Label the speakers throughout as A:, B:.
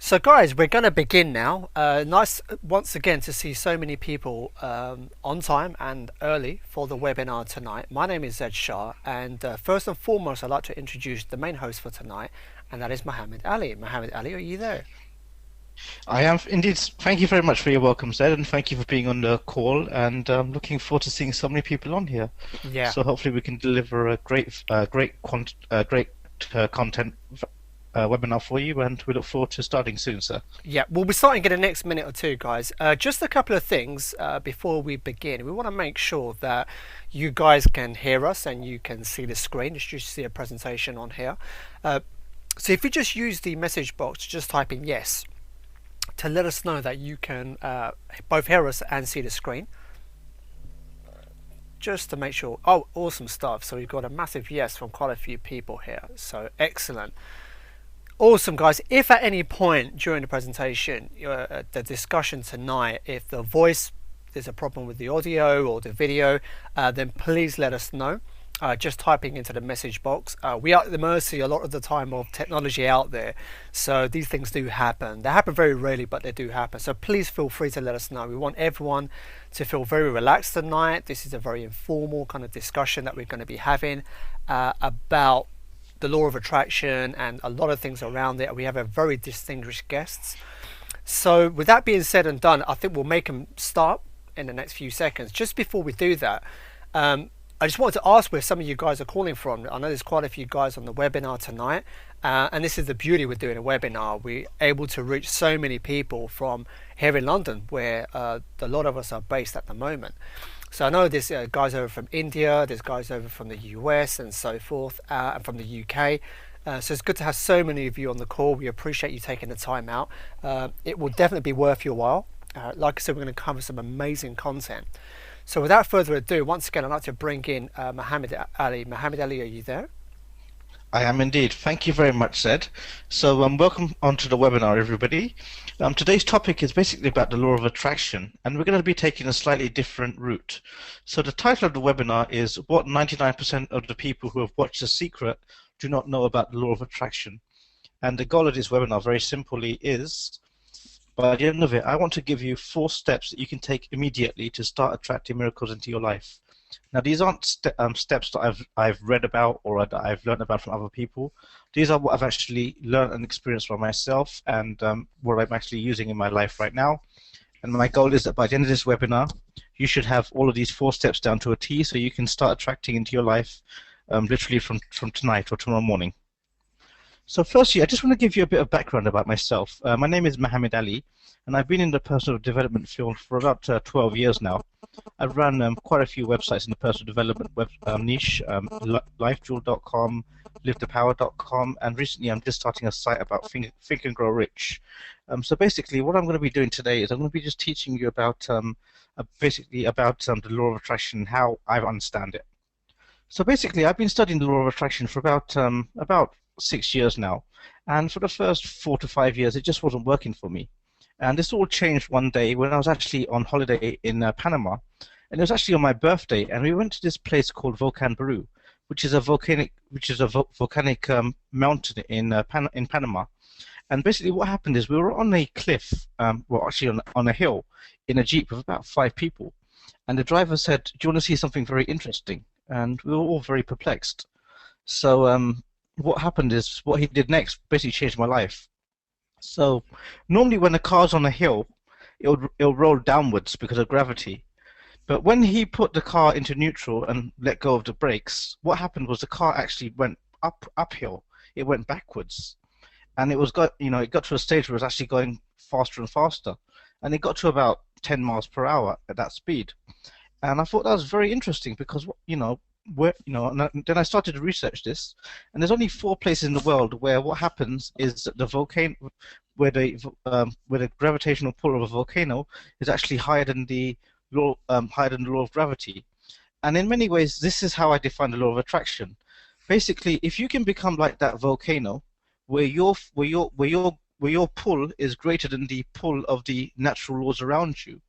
A: So, guys, we're going to begin now. Nice once again to see so many people on time and early for the webinar tonight. My name is Zed Shah, and first and foremost, I'd like to introduce the main host for tonight, and that is Mohammed Ali. Mohammed Ali, are you there?
B: I am indeed. Thank you very much for your welcome, Zed, and thank you for being on the call. And looking forward to seeing so many people on here.
A: Yeah,
B: So hopefully we can deliver a great content webinar for you, and we look forward to starting soon, sir.
A: yeah. We'll be starting in the next minute or two, guys. Just a couple of things before we begin. We want to make sure that you guys can hear us and you can see the screen. As you see a presentation on here. So if you just use the message box, just type in yes to let us know that you can both hear us and see the screen, just to make sure. Oh, awesome stuff. So we've got a massive yes from quite a few people here, so excellent. Awesome, guys. If at any point during the presentation, the discussion tonight, if the voice, there's a problem with the audio or the video, then please let us know. Just typing into the message box. We are at the mercy a lot of the time of technology out there, so these things do happen. They happen very rarely, but they do happen. So please feel free to let us know. We want everyone to feel very relaxed tonight. This is a very informal kind of discussion that we're going to be having about the law of attraction and a lot of things around it. We have a very distinguished guests. So with that being said and done, I think we'll make them start in the next few seconds. Just before we do that, I just wanted to ask where some of you guys are calling from. I know there's quite a few guys on the webinar tonight, and this is the beauty with doing a webinar. We're able to reach so many people from here in London, where a lot of us are based at the moment. So I know there's guys over from India, there's guys over from the US and so forth, and from the UK. So it's good to have so many of you on the call. We appreciate you taking the time out. It will definitely be worth your while. Like I said, we're going to cover some amazing content. So without further ado, once again, I'd like to bring in Mohammed Ali. Mohammed Ali, are you there?
B: I am indeed. Thank you very much, Zed. So welcome onto the webinar, everybody. Today's topic is basically about the law of attraction, and we're going to be taking a slightly different route. So the title of the webinar is What 99% of the people who have watched The Secret do not know about the law of attraction. And the goal of this webinar, very simply, is by the end of it, I want to give you 4 steps that you can take immediately to start attracting miracles into your life. Now, these aren't steps that I've read about or that I've learned about from other people. These are what I've actually learned and experienced by myself, and what I'm actually using in my life right now. And my goal is that by the end of this webinar, you should have all of these 4 steps down to a T, so you can start attracting into your life literally from tonight or tomorrow morning. So firstly, I just want to give you a bit of background about myself. My name is Mohammed Ali, and I've been in the personal development field for about 12 years now. I've run quite a few websites in the personal development niche, lifejewel.com, livethepower.com, and recently I'm just starting a site about Think and Grow Rich. So basically, what I'm going to be doing today is I'm going to be just teaching you about basically about the law of attraction and how I understand it. So basically, I've been studying the law of attraction for about 6 years now, and for the first 4 to 5 years it just wasn't working for me. And this all changed one day when I was actually on holiday in Panama, and it was actually on my birthday, and we went to this place called Volcan Baru, which is a volcanic mountain in Panama. And basically what happened is we were on a cliff, well actually on a hill, in a jeep with about 5 people, and the driver said, "Do you want to see something very interesting?" And we were all very perplexed. So what happened is, what he did next basically changed my life. So normally when a car's on a hill, it'll roll downwards because of gravity. But when he put the car into neutral and let go of the brakes, what happened was the car actually went uphill. It went backwards, and it got to a stage where it was actually going faster and faster, and it got to about 10 miles per hour at that speed. And I thought that was very interesting because then I started to research this, and there's only 4 places in the world where what happens is that the volcano, where the gravitational pull of a volcano is actually higher than the law of gravity. And in many ways, this is how I define the law of attraction. Basically, if you can become like that volcano, where your pull is greater than the pull of the natural laws around you,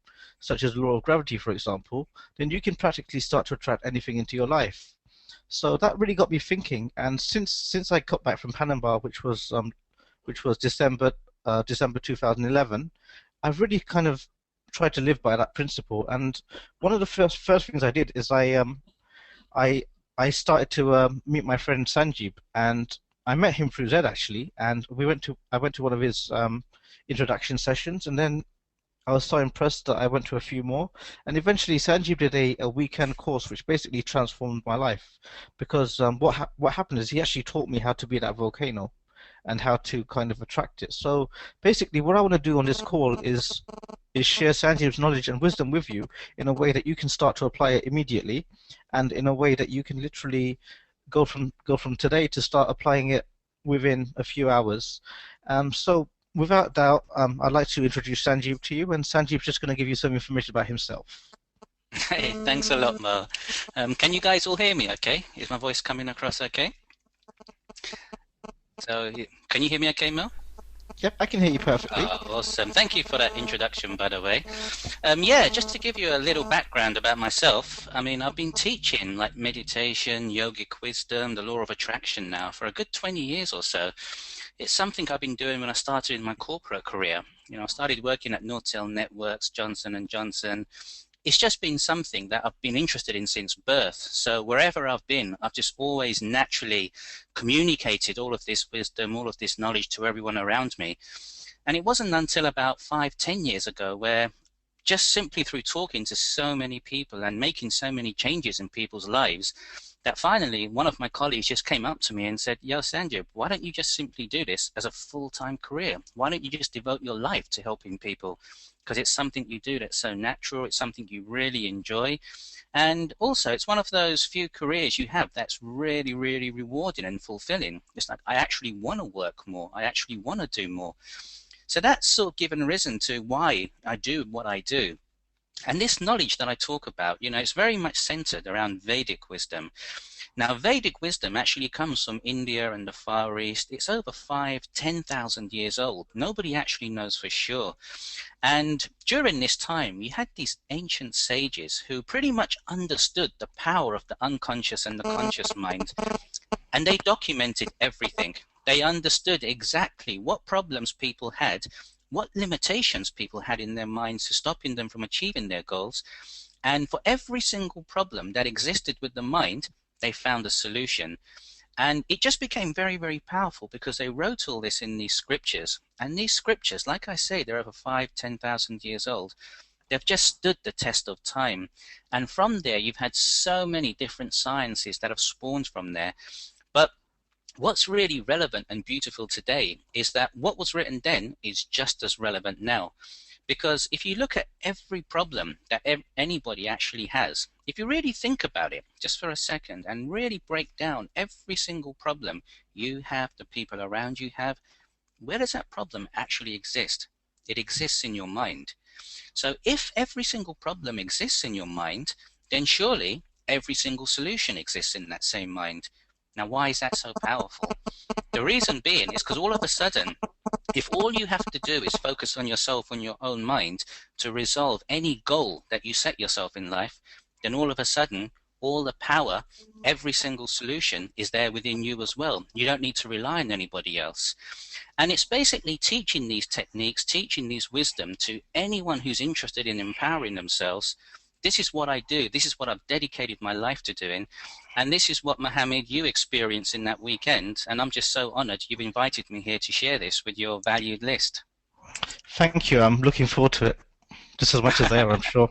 B: such as the law of gravity, for example, then you can practically start to attract anything into your life. So that really got me thinking, and since I got back from Panama, which was December December 2011, I've really kind of tried to live by that principle. And one of the first things I did is I I started to meet my friend Sanjeev, and I met him through Zed actually, and I went to one of his introduction sessions, and then I was so impressed that I went to a few more, and eventually Sanjeev did a weekend course which basically transformed my life, because what happened is he actually taught me how to be that volcano and how to kind of attract it. So basically, what I want to do on this call is share Sanjeev's knowledge and wisdom with you in a way that you can start to apply it immediately, and in a way that you can literally go from today to start applying it within a few hours. So without doubt, I'd like to introduce Sanjeev to you, and Sanjeev's just going to give you some information about himself.
C: Hey, thanks a lot, Mo. Can you guys all hear me okay? Is my voice coming across okay? So, can you hear me okay, Mo?
B: Yep, I can hear you perfectly.
C: Oh, awesome. Thank you for that introduction, by the way. Yeah, just to give you a little background about myself, I mean, I've been teaching like meditation, yogic wisdom, the law of attraction now for a good 20 years or so. It's something I've been doing when I started in my corporate career. You know, I started working at Nortel Networks, Johnson & Johnson. It's just been something that I've been interested in since birth. So wherever I've been, I've just always naturally communicated all of this wisdom, all of this knowledge to everyone around me. And it wasn't until about 5-10 years ago where just simply through talking to so many people and making so many changes in people's lives, that finally one of my colleagues just came up to me and said, "Yo, Sanjeev, why don't you just simply do this as a full-time career? Why don't you just devote your life to helping people? Because it's something you do that's so natural, it's something you really enjoy. And also, it's one of those few careers you have that's really, really rewarding and fulfilling. It's like, I actually want to work more. I actually want to do more." So that's sort of given reason to why I do what I do. And this knowledge that I talk about, you know, it's very much centered around Vedic wisdom. Now, Vedic wisdom actually comes from India and the Far East. It's over 5,000-10,000 years old. Nobody actually knows for sure. And during this time, you had these ancient sages who pretty much understood the power of the unconscious and the conscious mind. And they documented everything. They understood exactly what problems people had, what limitations people had in their minds to stopping them from achieving their goals. And for every single problem that existed with the mind, they found a solution. And it just became very, very powerful because they wrote all this in these scriptures. And these scriptures, like I say, they're over 5,000-10,000 years old. They've just stood the test of time. And from there, you've had so many different sciences that have spawned from there. But what's really relevant and beautiful today is that what was written then is just as relevant now. Because if you look at every problem that anybody actually has, if you really think about it just for a second and really break down every single problem you have, the people around you have, where does that problem actually exist? It exists in your mind. So if every single problem exists in your mind, then surely every single solution exists in that same mind. Now, why is that so powerful? The reason being is because all of a sudden, if all you have to do is focus on yourself, on your own mind, to resolve any goal that you set yourself in life, then all of a sudden, all the power, every single solution is there within you as well. You don't need to rely on anybody else. And it's basically teaching these techniques, teaching these wisdom to anyone who's interested in empowering themselves. This is what I do. This is what I've dedicated my life to doing. And this is what, Mohammed, you experienced in that weekend. And I'm just so honored you've invited me here to share this with your valued list.
B: Thank you. I'm looking forward to it just as much as they are, I'm sure.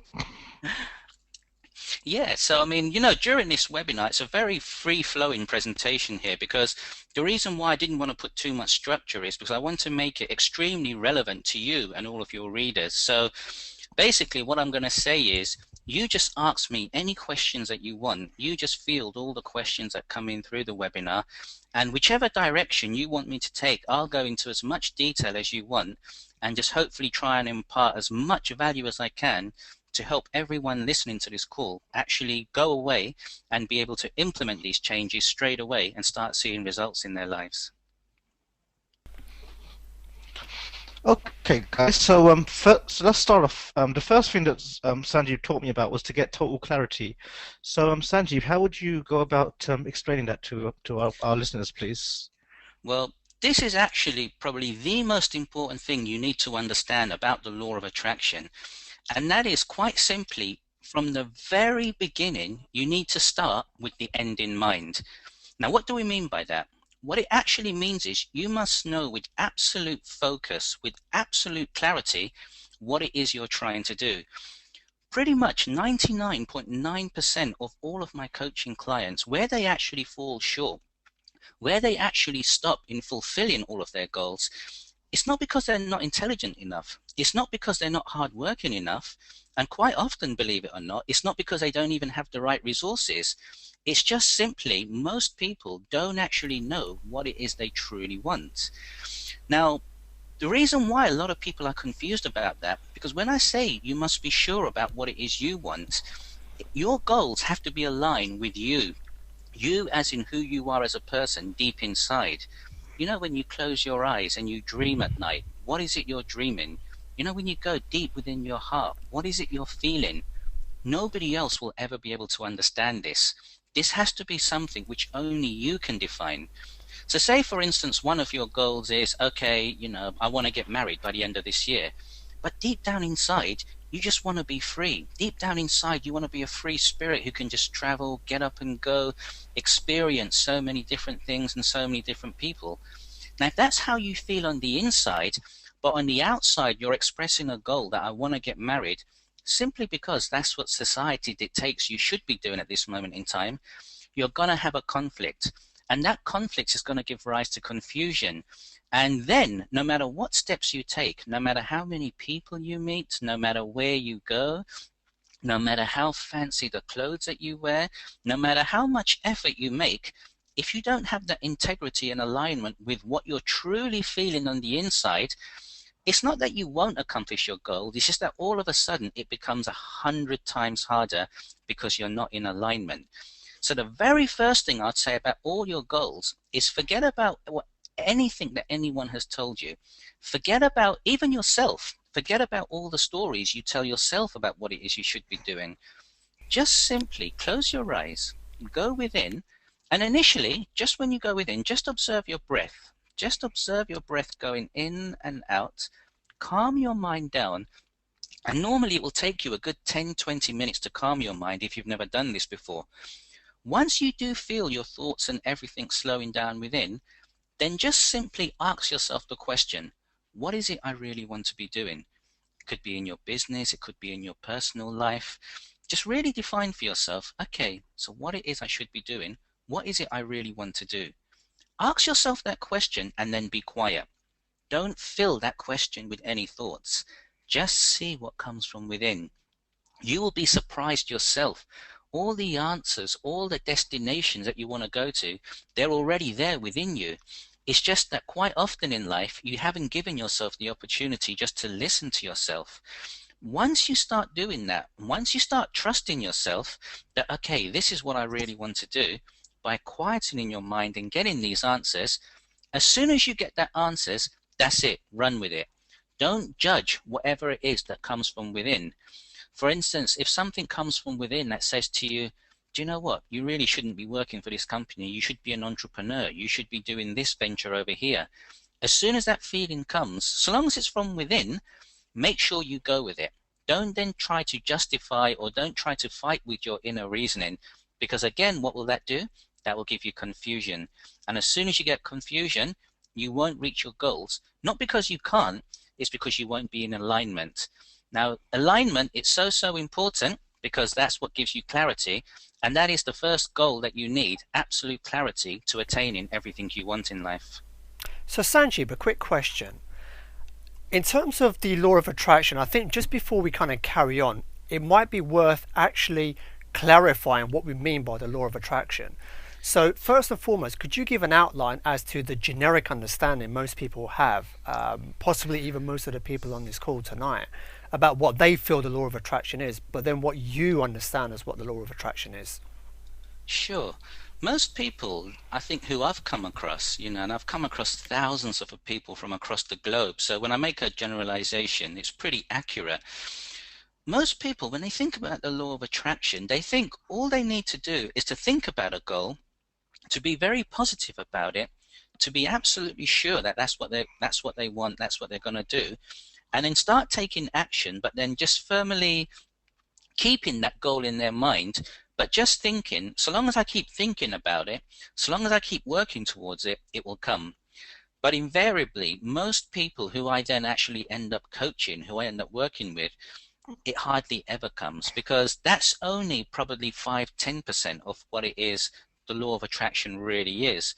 C: Yeah, so I mean, you know, during this webinar, it's a very free-flowing presentation here because the reason why I didn't want to put too much structure is because I want to make it extremely relevant to you and all of your readers. So basically what I'm going to say is you just ask me any questions that you want. You just field all the questions that come in through the webinar, and whichever direction you want me to take, I'll go into as much detail as you want and just hopefully try and impart as much value as I can to help everyone listening to this call actually go away and be able to implement these changes straight away and start seeing results in their lives.
B: Okay, guys. So so let's start off. The first thing that Sanjeev taught me about was to get total clarity. So Sanjeev, how would you go about explaining that to our listeners, please?
C: Well, This is actually probably the most important thing you need to understand about the law of attraction. And that is quite simply, from the very beginning, you need to start with the end in mind. Now, what do we mean by that? What it actually means is you must know with absolute focus, with absolute clarity, what it is you're trying to do. Pretty much 99.9% of all of my coaching clients, where they actually fall short, where they actually stop in fulfilling all of their goals, it's not because they're not intelligent enough. It's not because they're not hardworking enough. And quite often, believe it or not, it's not because they don't even have the right resources. It's just simply most people don't actually know what it is they truly want. Now, the reason why a lot of people are confused about that, because when I say you must be sure about what it is you want, your goals have to be aligned with you. You as in who you are as a person deep inside. You know, when you close your eyes and you dream at night, what is it you're dreaming? You know, when you go deep within your heart, what is it you're feeling? Nobody else will ever be able to understand this. This has to be something which only you can define. So say, for instance, one of your goals is, okay, you know, I want to get married by the end of this year. But deep down inside, you just want to be free. Deep down inside, you want to be a free spirit who can just travel, get up and go, experience so many different things and so many different people. Now, if that's how you feel on the inside, but on the outside, you're expressing a goal that I want to get married, simply because that's what society dictates you should be doing at this moment in time, you're going to have a conflict. And that conflict is going to give rise to confusion. And then, no matter what steps you take, no matter how many people you meet, no matter where you go, no matter how fancy the clothes that you wear, no matter how much effort you make, if you don't have that integrity and alignment with what you're truly feeling on the inside, it's not that you won't accomplish your goal. It's just that all of a sudden it becomes 100 times harder because you're not in alignment. So the very first thing I'd say about all your goals is forget about anything that anyone has told you. Forget about even yourself. Forget about all the stories you tell yourself about what it is you should be doing. Just simply close your eyes, go within, and initially, just when you go within, just observe your breath. Just observe your breath going in and out. Calm your mind down. And normally it will take you a good 10-20 minutes to calm your mind if you've never done this before. Once you do feel your thoughts and everything slowing down within, then just simply ask yourself the question, what is it I really want to be doing? It could be in your business, it could be in your personal life. Just really define for yourself, okay, so what it is I should be doing, what is it I really want to do? Ask yourself that question and then be quiet. Don't fill that question with any thoughts. Just see what comes from within. You will be surprised yourself. All the answers, all the destinations that you want to go to, they're already there within you. It's just that quite often in life, you haven't given yourself the opportunity just to listen to yourself. Once you start doing that, once you start trusting yourself that, okay, this is what I really want to do, by quietening your mind and getting these answers, as soon as you get that answers, that's it, run with it. Don't judge whatever it is that comes from within. For instance, if something comes from within that says to you, do you know what, you really shouldn't be working for this company, you should be an entrepreneur, you should be doing this venture over here. As soon as that feeling comes, so long as it's from within, make sure you go with it. Don't then try to justify or don't try to fight with your inner reasoning, because again, what will that do? That will give you confusion. And as soon as you get confusion, you won't reach your goals. Not because you can't, it's because you won't be in alignment. Now, alignment is so important because that's what gives you clarity. And that is the first goal that you need, absolute clarity to attaining everything you want in life.
A: So Sanjeeb, a quick question. In terms of the law of attraction, I think just before we kind of carry on, it might be worth actually clarifying what we mean by the law of attraction. So first and foremost, could you give an outline as to the generic understanding most people have, possibly even most of the people on this call tonight, about what they feel the law of attraction is, but then what you understand as what the law of attraction is?
C: Sure. Most people, I think, who I've come across, and I've come across thousands of people from across the globe. So when I make a generalization, it's pretty accurate. Most people, when they think about the law of attraction, they think all they need to do is to think about a goal, to be very positive about it, to be absolutely sure that that's what they want, that's what they're going to do, and then start taking action, but then just firmly keeping that goal in their mind, but just thinking, so long as I keep thinking about it, so long as I keep working towards it, it will come. But invariably, most people who I then actually end up coaching, who I end up working with, it hardly ever comes, because that's only probably 5–10% of what it is the law of attraction really is.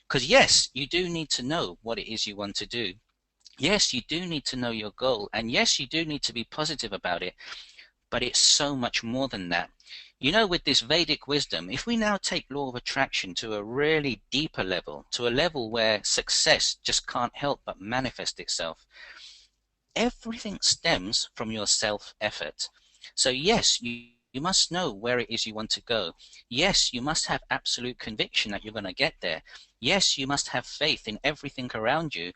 C: Because yes, you do need to know what it is you want to do. Yes, you do need to know your goal. And yes, you do need to be positive about it. But it's so much more than that. You know, with this Vedic wisdom, if we now take law of attraction to a really deeper level, to a level where success just can't help but manifest itself, everything stems from your self-effort. So yes, you must know where it is you want to go. Yes, you must have absolute conviction that you're going to get there. Yes, you must have faith in everything around you.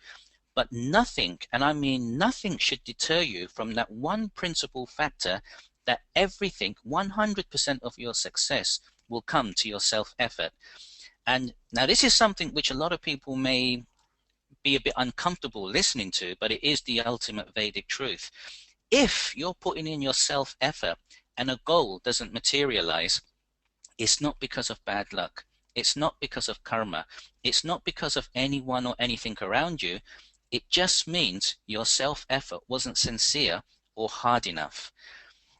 C: But nothing, and I mean nothing, should deter you from that one principal factor, that everything, 100% of your success will come to your self-effort. And now this is something which a lot of people may be a bit uncomfortable listening to, but it is the ultimate Vedic truth. If you're putting in your self-effort and a goal doesn't materialize, it's not because of bad luck. It's not because of karma. It's not because of anyone or anything around you. It just means your self-effort wasn't sincere or hard enough.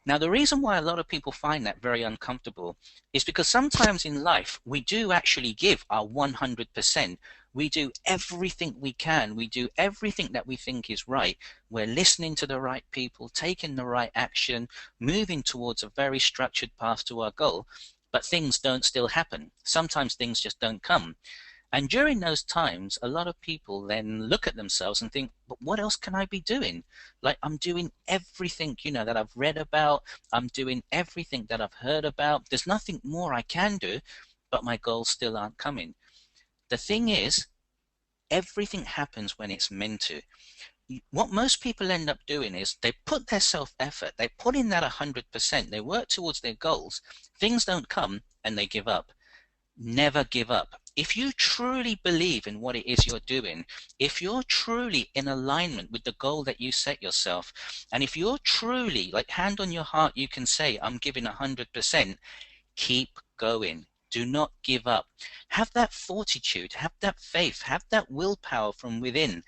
C: Now, the reason why a lot of people find that very uncomfortable is because sometimes in life, we do actually give our 100%. We do everything we can. We do everything that we think is right. We're listening to the right people, taking the right action, moving towards a very structured path to our goal, but things don't still happen. Sometimes things just don't come. And during those times, a lot of people then look at themselves and think, but what else can I be doing? Like, I'm doing everything, that I've read about. I'm doing everything that I've heard about. There's nothing more I can do, but my goals still aren't coming. The thing is, everything happens when it's meant to. What most people end up doing is they put their self-effort, they put in that 100%, they work towards their goals, things don't come, and they give up. Never give up. If you truly believe in what it is you're doing, if you're truly in alignment with the goal that you set yourself, and if you're truly, like, hand on your heart, you can say, I'm giving 100%, keep going. Do not give up. Have that fortitude, have that faith, have that willpower from within,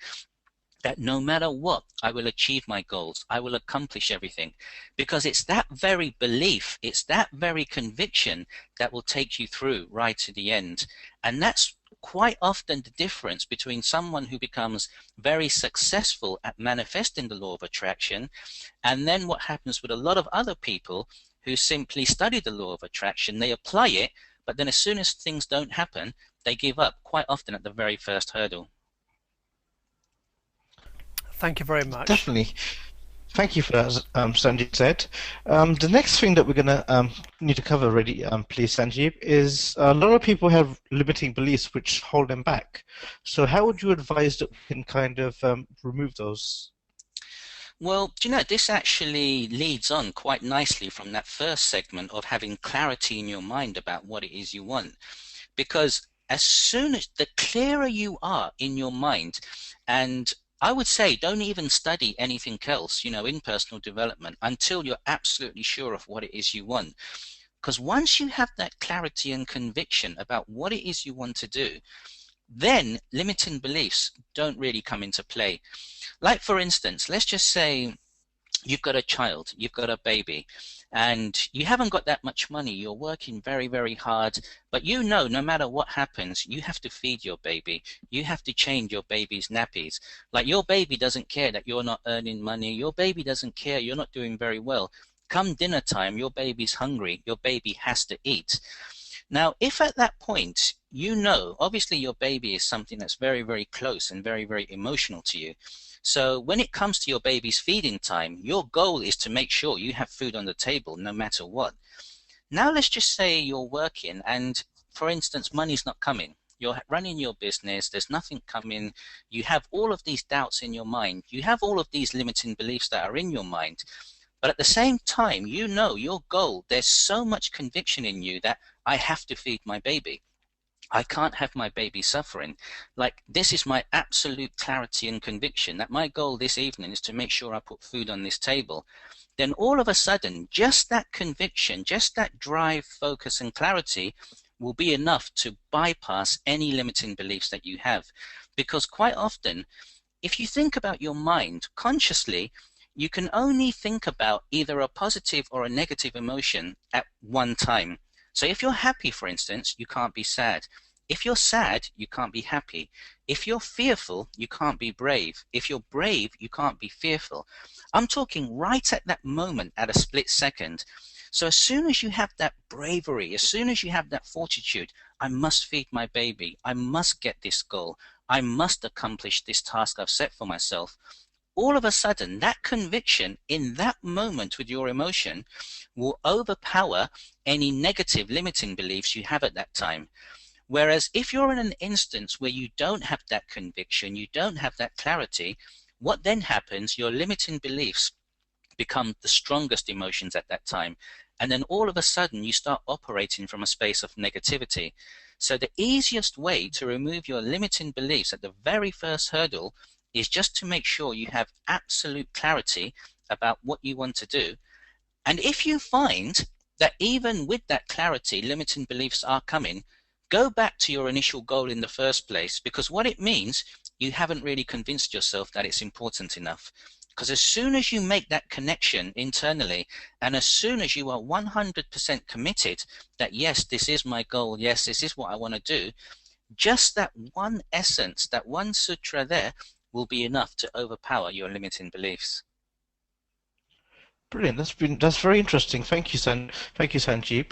C: that no matter what, I will achieve my goals. I will accomplish everything. Because it's that very belief, it's that very conviction that will take you through right to the end. And that's quite often the difference between someone who becomes very successful at manifesting the law of attraction, and then what happens with a lot of other people who simply study the law of attraction, they apply it, but then as soon as things don't happen, they give up, quite often at the very first hurdle.
A: Thank you very much.
B: Definitely. Thank you for that, Sanjeev said. The next thing that we're going to need to cover, already, please, Sanjeev, is a lot of people have limiting beliefs which hold them back. So how would you advise that we can kind of remove those?
C: Well, this actually leads on quite nicely from that first segment of having clarity in your mind about what it is you want. Because as soon as the clearer you are in your mind, and I would say don't even study anything else, in personal development until you're absolutely sure of what it is you want. Because once you have that clarity and conviction about what it is you want to do, then limiting beliefs don't really come into play. Like, for instance, let's just say you've got a child, you've got a baby, and you haven't got that much money. You're working very, very hard, but no matter what happens, you have to feed your baby. You have to change your baby's nappies. Like, your baby doesn't care that you're not earning money. Your baby doesn't care you're not doing very well. Come dinner time, your baby's hungry. Your baby has to eat. Now, if at that point, obviously your baby is something that's very, very close and very, very emotional to you. So when it comes to your baby's feeding time, your goal is to make sure you have food on the table no matter what. Now let's just say you're working and, for instance, money's not coming. You're running your business, there's nothing coming. You have all of these doubts in your mind. You have all of these limiting beliefs that are in your mind. But at the same time, your goal, there's so much conviction in you that I have to feed my baby. I can't have my baby suffering. Like, this is my absolute clarity and conviction that my goal this evening is to make sure I put food on this table. Then all of a sudden, just that conviction, just that drive, focus, and clarity will be enough to bypass any limiting beliefs that you have. Because quite often, if you think about your mind consciously, you can only think about either a positive or a negative emotion at one time. So if you're happy, for instance, you can't be sad. If you're sad, you can't be happy. If you're fearful, you can't be brave. If you're brave, you can't be fearful. I'm talking right at that moment, at a split second. So as soon as you have that bravery, as soon as you have that fortitude, I must feed my baby, I must get this goal, I must accomplish this task I've set for myself, all of a sudden that conviction in that moment with your emotion will overpower any negative limiting beliefs you have at that time. Whereas if you're in an instance where you don't have that conviction, you don't have that clarity, what then happens, your limiting beliefs become the strongest emotions at that time. And then all of a sudden you start operating from a space of negativity. So the easiest way to remove your limiting beliefs at the very first hurdle is just to make sure you have absolute clarity about what you want to do. And if you find that even with that clarity, limiting beliefs are coming, go back to your initial goal in the first place, because what it means, you haven't really convinced yourself that it's important enough. Because as soon as you make that connection internally, and as soon as you are 100% committed that, yes, this is my goal, yes, this is what I want to do, just that one essence, that one sutra there will be enough to overpower your limiting beliefs.
B: Brilliant. That's very interesting. Thank you, Sanjeev.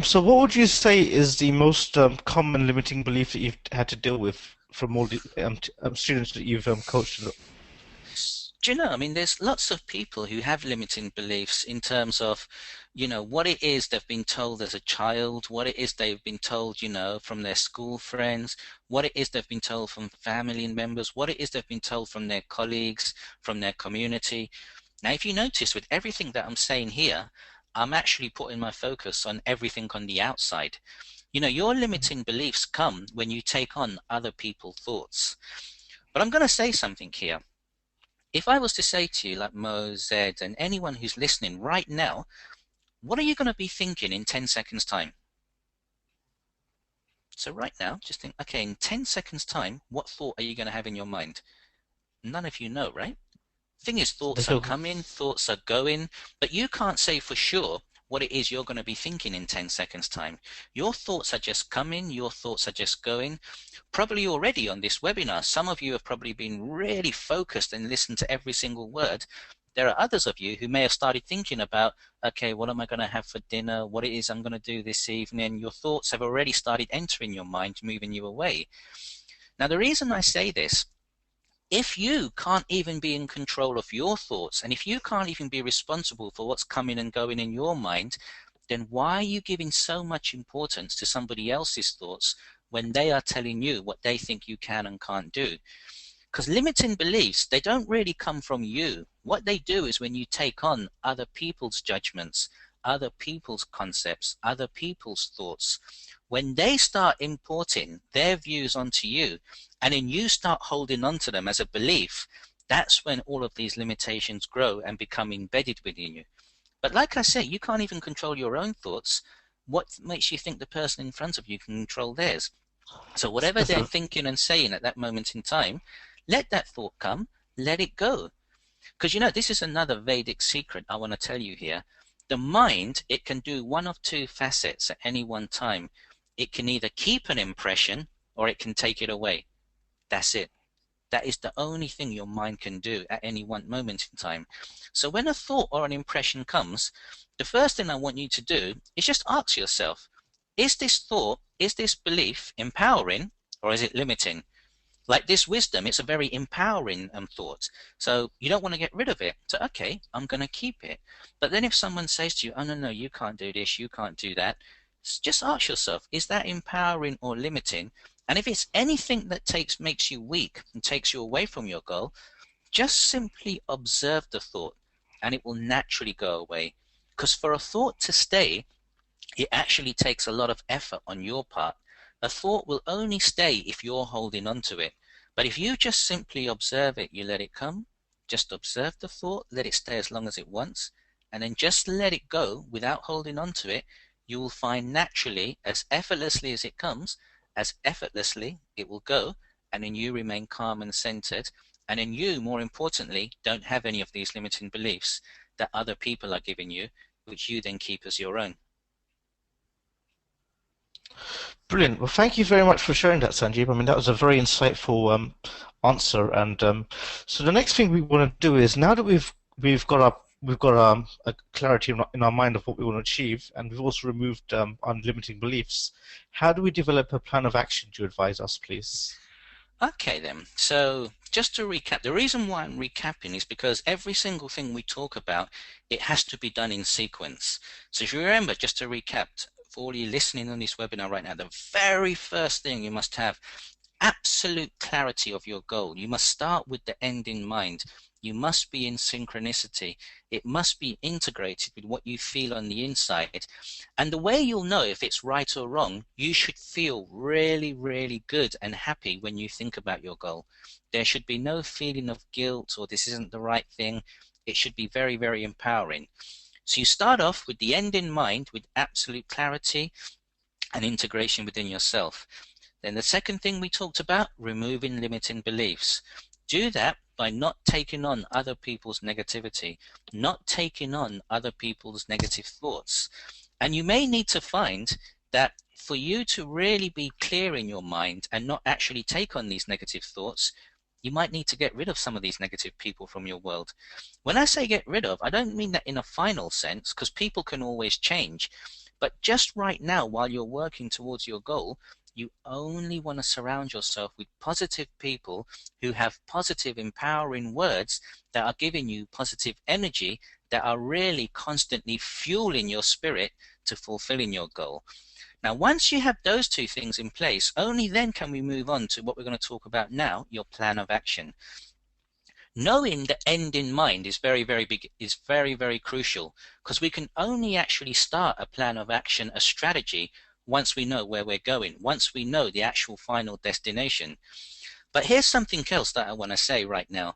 B: So what would you say is the most common limiting belief that you've had to deal with from all the students that you've coached?
C: Do you know, I mean, there's lots of people who have limiting beliefs in terms of, what it is they've been told as a child, what it is they've been told, from their school friends, what it is they've been told from family members, what it is they've been told from their colleagues, from their community. Now, if you notice with everything that I'm saying here, I'm actually putting my focus on everything on the outside. Your limiting beliefs come when you take on other people's thoughts. But I'm going to say something here. If I was to say to you, like Mo, Zed, and anyone who's listening right now, what are you going to be thinking in 10 seconds' time? So right now, just think, okay, in 10 seconds' time, what thought are you going to have in your mind? None of you know, right? Thing is, thoughts are coming, thoughts are going, but you can't say for sure what it is you're going to be thinking in 10 seconds' time. Your thoughts are just coming, your thoughts are just going. Probably already on this webinar, some of you have probably been really focused and listened to every single word. There are others of you who may have started thinking about, okay, what am I going to have for dinner? What it is I'm going to do this evening? Your thoughts have already started entering your mind, moving you away. Now, the reason I say this, if you can't even be in control of your thoughts, and if you can't even be responsible for what's coming and going in your mind, then why are you giving so much importance to somebody else's thoughts when they are telling you what they think you can and can't do? Because limiting beliefs, they don't really come from you. What they do is when you take on other people's judgments, other people's concepts, other people's thoughts, when they start importing their views onto you, and then you start holding on to them as a belief, that's when all of these limitations grow and become embedded within you. But like I say, you can't even control your own thoughts. What makes you think the person in front of you can control theirs? So whatever they're thinking and saying at that moment in time, let that thought come, let it go. Because this is another Vedic secret I want to tell you here. The mind, it can do one of two facets at any one time. It can either keep an impression or it can take it away. That's it. That is the only thing your mind can do at any one moment in time. So when a thought or an impression comes, the first thing I want you to do is just ask yourself, is this thought, is this belief empowering or is it limiting? Like this wisdom, it's a very empowering thought. So you don't want to get rid of it. So, okay, I'm going to keep it. But then if someone says to you, oh, no, you can't do this, you can't do that, just ask yourself, is that empowering or limiting? And if it's anything that makes you weak and takes you away from your goal, just simply observe the thought and it will naturally go away. Because for a thought to stay, it actually takes a lot of effort on your part. A thought will only stay if you're holding on to it. But if you just simply observe it, you let it come, just observe the thought, let it stay as long as it wants, and then just let it go without holding on to it, you will find naturally, as effortlessly as it comes, as effortlessly it will go, and then you remain calm and centered, and then you, more importantly, don't have any of these limiting beliefs that other people are giving you, which you then keep as your own.
B: Brilliant. Well, thank you very much for sharing that, Sanjeev. I mean, that was a very insightful answer. And so the next thing we want to do is, now that we've got a clarity in our mind of what we want to achieve, and we've also removed unlimiting beliefs, how do we develop a plan of action? Do you advise us, please?
C: Okay then, so just to recap, the reason why I'm recapping is because every single thing we talk about, it has to be done in sequence. So if you remember, just to recap, for all you listening on this webinar right now, the very first thing you must have absolute clarity of your goal. You must start with the end in mind. You must be in synchronicity. It must be integrated with what you feel on the inside. And the way you'll know if it's right or wrong, you should feel really, really good and happy when you think about your goal. There should be no feeling of guilt or this isn't the right thing. It should be very, very empowering. So you start off with the end in mind with absolute clarity and integration within yourself. Then the second thing we talked about, removing limiting beliefs. Do that by not taking on other people's negativity, not taking on other people's negative thoughts. And you may need to find that for you to really be clear in your mind and not actually take on these negative thoughts, you might need to get rid of some of these negative people from your world. When I say get rid of, I don't mean that in a final sense, because people can always change. But just right now, while you're working towards your goal, you only want to surround yourself with positive people who have positive, empowering words that are giving you positive energy, that are really constantly fueling your spirit to fulfilling your goal. Now, once you have those two things in place, only then can we move on to what we're going to talk about now, your plan of action. Knowing the end in mind is very, very crucial, because we can only actually start a plan of action, a strategy, once we know where we're going, once we know the actual final destination. But here's something else that I want to say right now.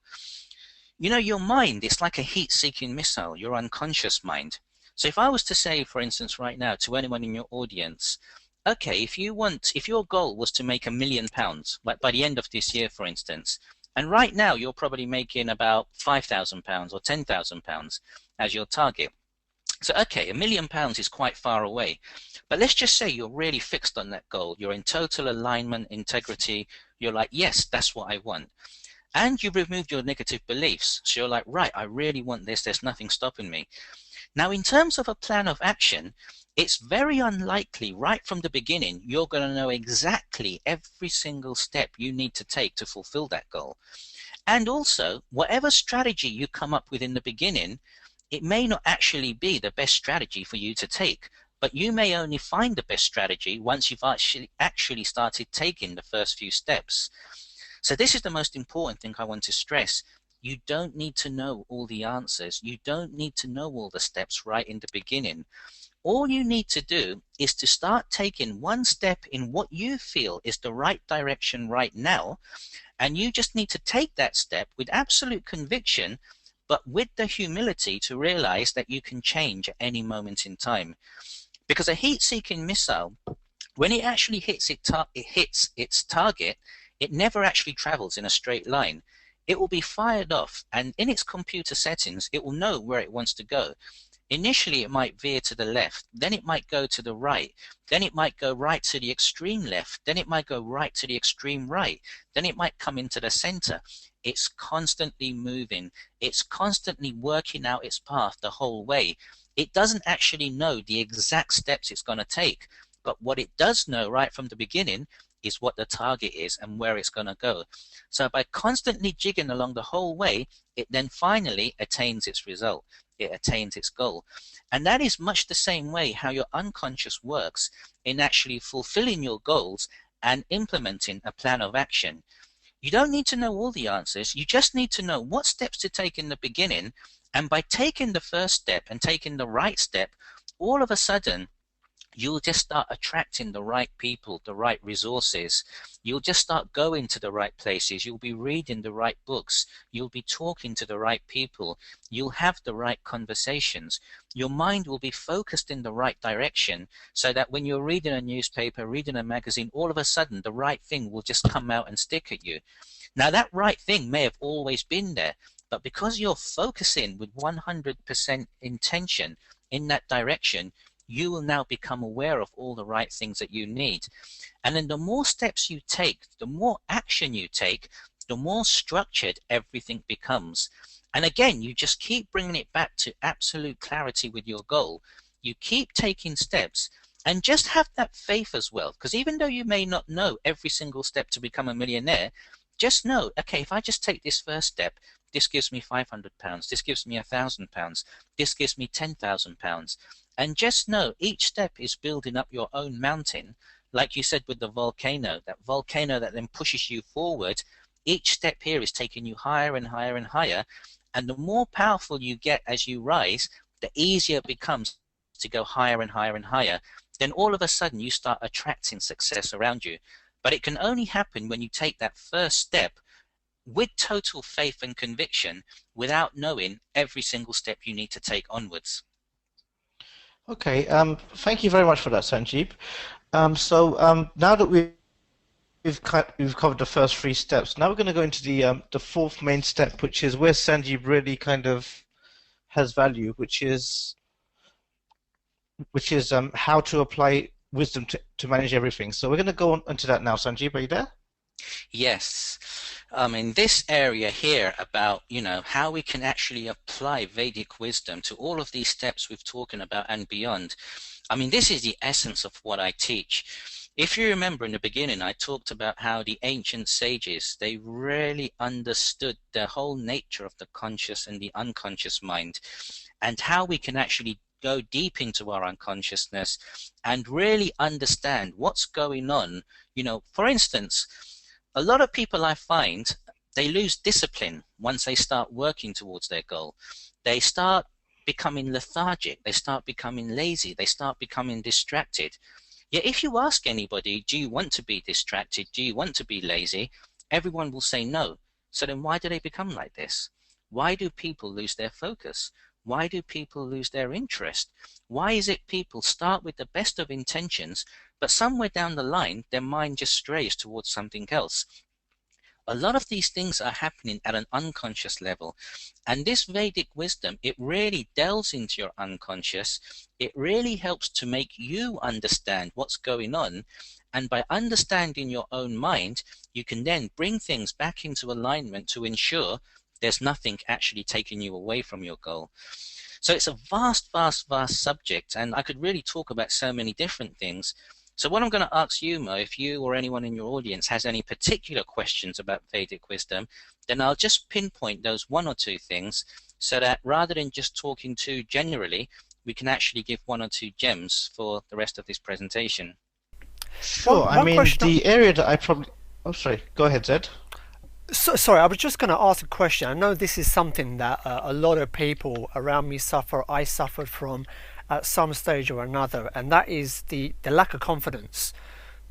C: You know, your mind, it's like a heat-seeking missile, your unconscious mind. So if I was to say, for instance, right now to anyone in your audience, okay, if your goal was to make £1 million, like by the end of this year, for instance, and right now you're probably making about £5,000 or £10,000 as your target. So, okay, £1 million is quite far away, but let's just say you're really fixed on that goal. You're in total alignment, integrity. You're like, yes, that's what I want. And you've removed your negative beliefs. So you're like, right, I really want this. There's nothing stopping me. Now, in terms of a plan of action, it's very unlikely right from the beginning you're going to know exactly every single step you need to take to fulfill that goal. And also, whatever strategy you come up with in the beginning, it may not actually be the best strategy for you to take, but you may only find the best strategy once you've actually started taking the first few steps. So this is the most important thing I want to stress. You don't need to know all the answers. You don't need to know all the steps right in the beginning. All you need to do is to start taking one step in what you feel is the right direction right now, and you just need to take that step with absolute conviction, but with the humility to realize that you can change at any moment in time. Because a heat-seeking missile, when it actually hits its target, it never actually travels in a straight line. It will be fired off, and in its computer settings, it will know where it wants to go. Initially, it might veer to the left, then it might go to the right, then it might go right to the extreme left, then it might go right to the extreme right, then it might come into the center. It's constantly moving. It's constantly working out its path the whole way. It doesn't actually know the exact steps it's going to take, but what it does know right from the beginning is what the target is and where it's going to go. So by constantly jigging along the whole way, it then finally attains its result. It attains its goal. And that is much the same way how your unconscious works in actually fulfilling your goals and implementing a plan of action. You don't need to know all the answers. You just need to know what steps to take in the beginning. And by taking the first step and taking the right step, all of a sudden, you'll just start attracting the right people, the right resources. You'll just start going to the right places. You'll be reading the right books. You'll be talking to the right people. You'll have the right conversations. Your mind will be focused in the right direction, so that when you're reading a newspaper, reading a magazine, all of a sudden the right thing will just come out and stick at you. Now, that right thing may have always been there, but because you're focusing with 100% intention in that direction, you will now become aware of all the right things that you need. And then the more steps you take, the more action you take, the more structured everything becomes. And again, you just keep bringing it back to absolute clarity with your goal. You keep taking steps, and just have that faith as well. Because even though you may not know every single step to become a millionaire, just know, okay, if I just take this first step, this gives me £500, this gives me £1,000, this gives me £10,000. And just know each step is building up your own mountain. Like you said with the volcano that then pushes you forward. Each step here is taking you higher and higher and higher. And the more powerful you get as you rise, the easier it becomes to go higher and higher and higher. Then all of a sudden you start attracting success around you. But it can only happen when you take that first step with total faith and conviction, without knowing every single step you need to take onwards.
B: Okay, thank you very much for that, Sanjeeb. Now that we've covered the first three steps, now we're going to go into the fourth main step, which is where Sanjeeb really kind of has value, which is how to apply wisdom to manage everything. So we're going to go on into that now. Sanjeeb, are you there?
C: Yes. In this area here about, how we can actually apply Vedic wisdom to all of these steps we've talking about and beyond. This is the essence of what I teach. If you remember in the beginning, I talked about how the ancient sages, they really understood the whole nature of the conscious and the unconscious mind, and how we can actually go deep into our unconsciousness and really understand what's going on. For instance, a lot of people I find, they lose discipline once they start working towards their goal. They start becoming lethargic, they start becoming lazy, they start becoming distracted. Yet if you ask anybody, do you want to be distracted, do you want to be lazy, everyone will say no. So then why do they become like this? Why do people lose their focus? Why do people lose their interest? Why is it people start with the best of intentions, but somewhere down the line, their mind just strays towards something else? A lot of these things are happening at an unconscious level. And this Vedic wisdom, it really delves into your unconscious. It really helps to make you understand what's going on. And by understanding your own mind, you can then bring things back into alignment to ensure there's nothing actually taking you away from your goal. So it's a vast, vast, vast subject, and I could really talk about so many different things. So what I'm going to ask you, Mo, if you or anyone in your audience has any particular questions about Vedic wisdom, then I'll just pinpoint those one or two things so that rather than just talking too generally, we can actually give one or two gems for the rest of this presentation.
B: Sure. The area that I probably... Oh, sorry. Go ahead, Zed.
A: Sorry, I was just going to ask a question. I know this is something that a lot of people around me suffer. I suffered from at some stage or another, and that is the lack of confidence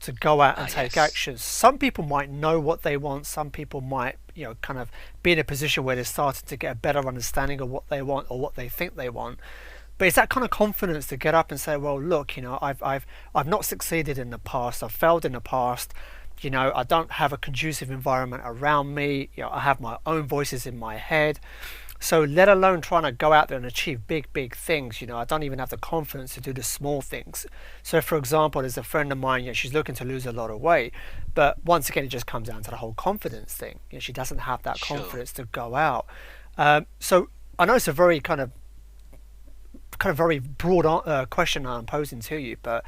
A: to go out and take actions. Some people might know what they want. Some people might, kind of be in a position where they're starting to get a better understanding of what they want or what they think they want. But it's that kind of confidence to get up and say, well, look, I've not succeeded in the past. I've failed in the past. I don't have a conducive environment around me. I have my own voices in my head. So let alone trying to go out there and achieve big, big things, I don't even have the confidence to do the small things. So for example, there's a friend of mine, she's looking to lose a lot of weight, but once again, it just comes down to the whole confidence thing. She doesn't have that confidence to go out. So I know it's a very kind of very broad question I'm posing to you, but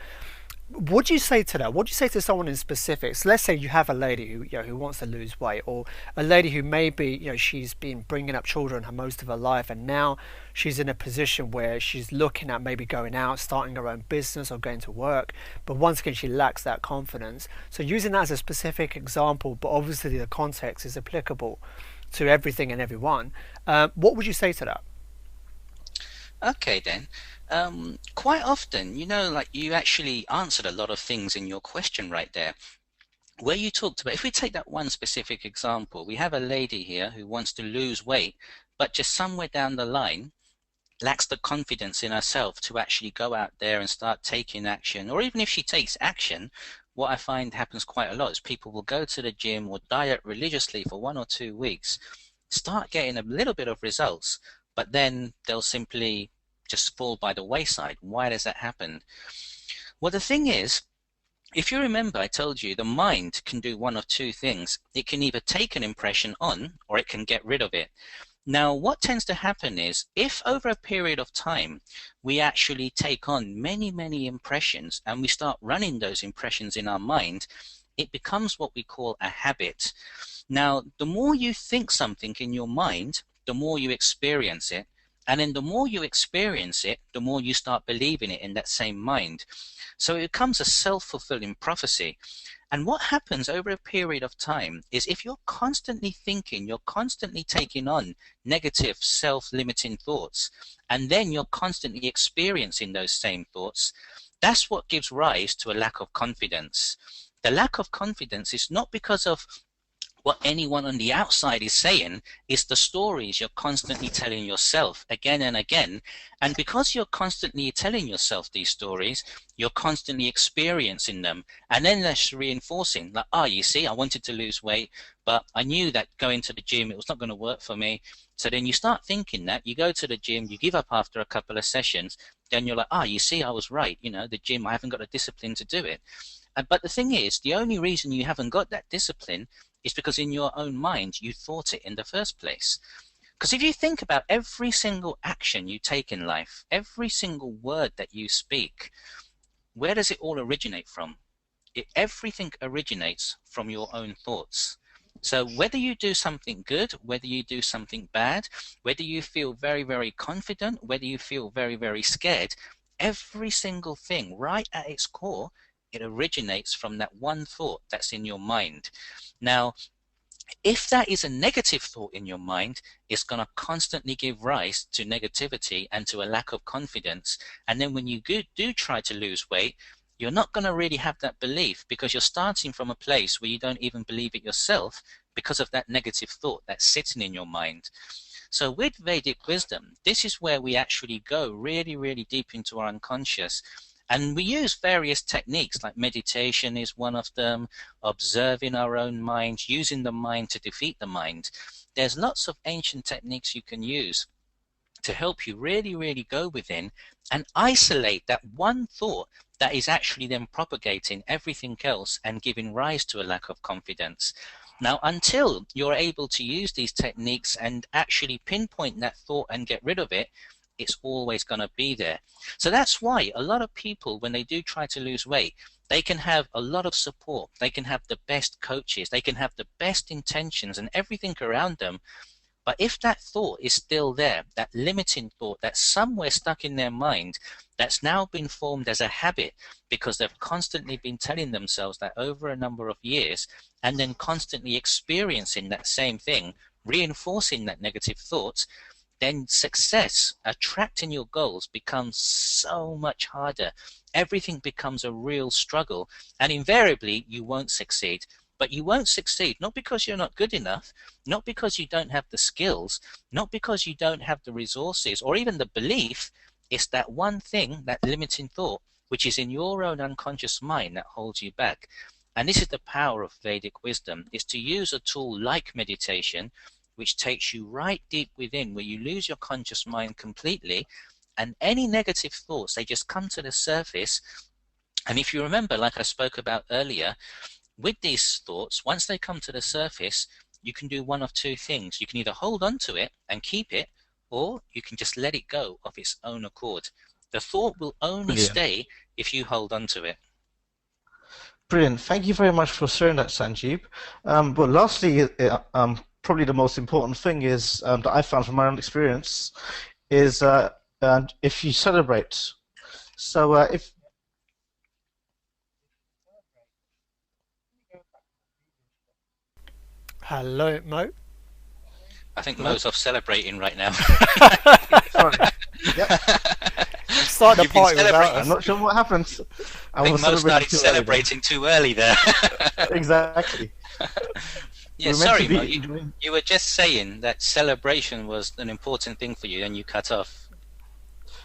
A: what do you say to that? What do you say to someone in specifics? Let's say you have a lady who wants to lose weight, or a lady who maybe she's been bringing up children most of her life, and now she's in a position where she's looking at maybe going out, starting her own business, or going to work, but once again she lacks that confidence. So using that as a specific example, but obviously the context is applicable to everything and everyone. What would you say to that?
C: Okay then. Quite often, like you actually answered a lot of things in your question right there. Where you talked about, if we take that one specific example, we have a lady here who wants to lose weight, but just somewhere down the line lacks the confidence in herself to actually go out there and start taking action. Or even if she takes action, what I find happens quite a lot is people will go to the gym or diet religiously for 1 or 2 weeks, start getting a little bit of results, but then they'll simply just fall by the wayside. Why does that happen? Well, the thing is, if you remember, I told you the mind can do one of two things. It can either take an impression on or it can get rid of it. Now, what tends to happen is if over a period of time we actually take on many, many impressions and we start running those impressions in our mind, it becomes what we call a habit. Now, the more you think something in your mind, the more you experience it. And then the more you experience it, the more you start believing it in that same mind. So it becomes a self-fulfilling prophecy. And what happens over a period of time is if you're constantly thinking, you're constantly taking on negative self-limiting thoughts, and then you're constantly experiencing those same thoughts, that's what gives rise to a lack of confidence. The lack of confidence is not because of what anyone on the outside is saying, is the stories you're constantly telling yourself again and again. And because you're constantly telling yourself these stories, you're constantly experiencing them. And then that's reinforcing, like, you see, I wanted to lose weight, but I knew that going to the gym, it was not going to work for me. So then you start thinking that, you go to the gym, you give up after a couple of sessions, then you're like, you see, I was right. The gym, I haven't got the discipline to do it. But the thing is, the only reason you haven't got that discipline is because in your own mind you thought it in the first place. Because if you think about every single action you take in life, every single word that you speak, where does it all originate from? Everything originates from your own thoughts. So whether you do something good, whether you do something bad, whether you feel very, very confident, whether you feel very, very scared, every single thing right at its core, it originates from that one thought that's in your mind. Now, if that is a negative thought in your mind, it's going to constantly give rise to negativity and to a lack of confidence. And then when you do try to lose weight, you're not going to really have that belief because you're starting from a place where you don't even believe it yourself because of that negative thought that's sitting in your mind. So with Vedic wisdom, this is where we actually go really, really deep into our unconscious. And we use various techniques, like meditation is one of them, observing our own mind, using the mind to defeat the mind. There's lots of ancient techniques you can use to help you really, really go within and isolate that one thought that is actually then propagating everything else and giving rise to a lack of confidence. Now, until you're able to use these techniques and actually pinpoint that thought and get rid of it, it's always going to be there. So that's why a lot of people, when they do try to lose weight, they can have a lot of support. They can have the best coaches. They can have the best intentions and everything around them. But if that thought is still there, that limiting thought that's somewhere stuck in their mind, that's now been formed as a habit because they've constantly been telling themselves that over a number of years, and then constantly experiencing that same thing, reinforcing that negative thought, then success, attracting your goals, becomes so much harder. Everything becomes a real struggle, and invariably you won't succeed. But you won't succeed not because you're not good enough, not because you don't have the skills, not because you don't have the resources or even the belief. It's that one thing, that limiting thought, which is in your own unconscious mind that holds you back. And this is the power of Vedic wisdom, is to use a tool like meditation, which takes you right deep within, where you lose your conscious mind completely, and any negative thoughts, they just come to the surface. And if you remember, like I spoke about earlier, with these thoughts, once they come to the surface, you can do one of two things. You can either hold on to it and keep it, or you can just let it go of its own accord. The thought will only
B: Brilliant.
C: stay if you hold on to it.
B: Brilliant. Thank you very much for sharing that, Sanjeev. But lastly, probably the most important thing is that I found from my own experience is and if you celebrate. So if
A: Hello, Mo.
C: I think
B: Mo?
C: Mo's off celebrating right now.
B: Sorry. Yep.
A: Start the
C: You've been
A: party without
C: celebrating.
B: I'm
A: us.
B: not sure what happened.
C: I think Mo started celebrating too early there.
B: Exactly.
C: Yeah,
B: We're meant
C: sorry,
B: to be
C: Mo.
B: enjoying-
C: You were just saying that celebration was an important thing for you, and you cut off.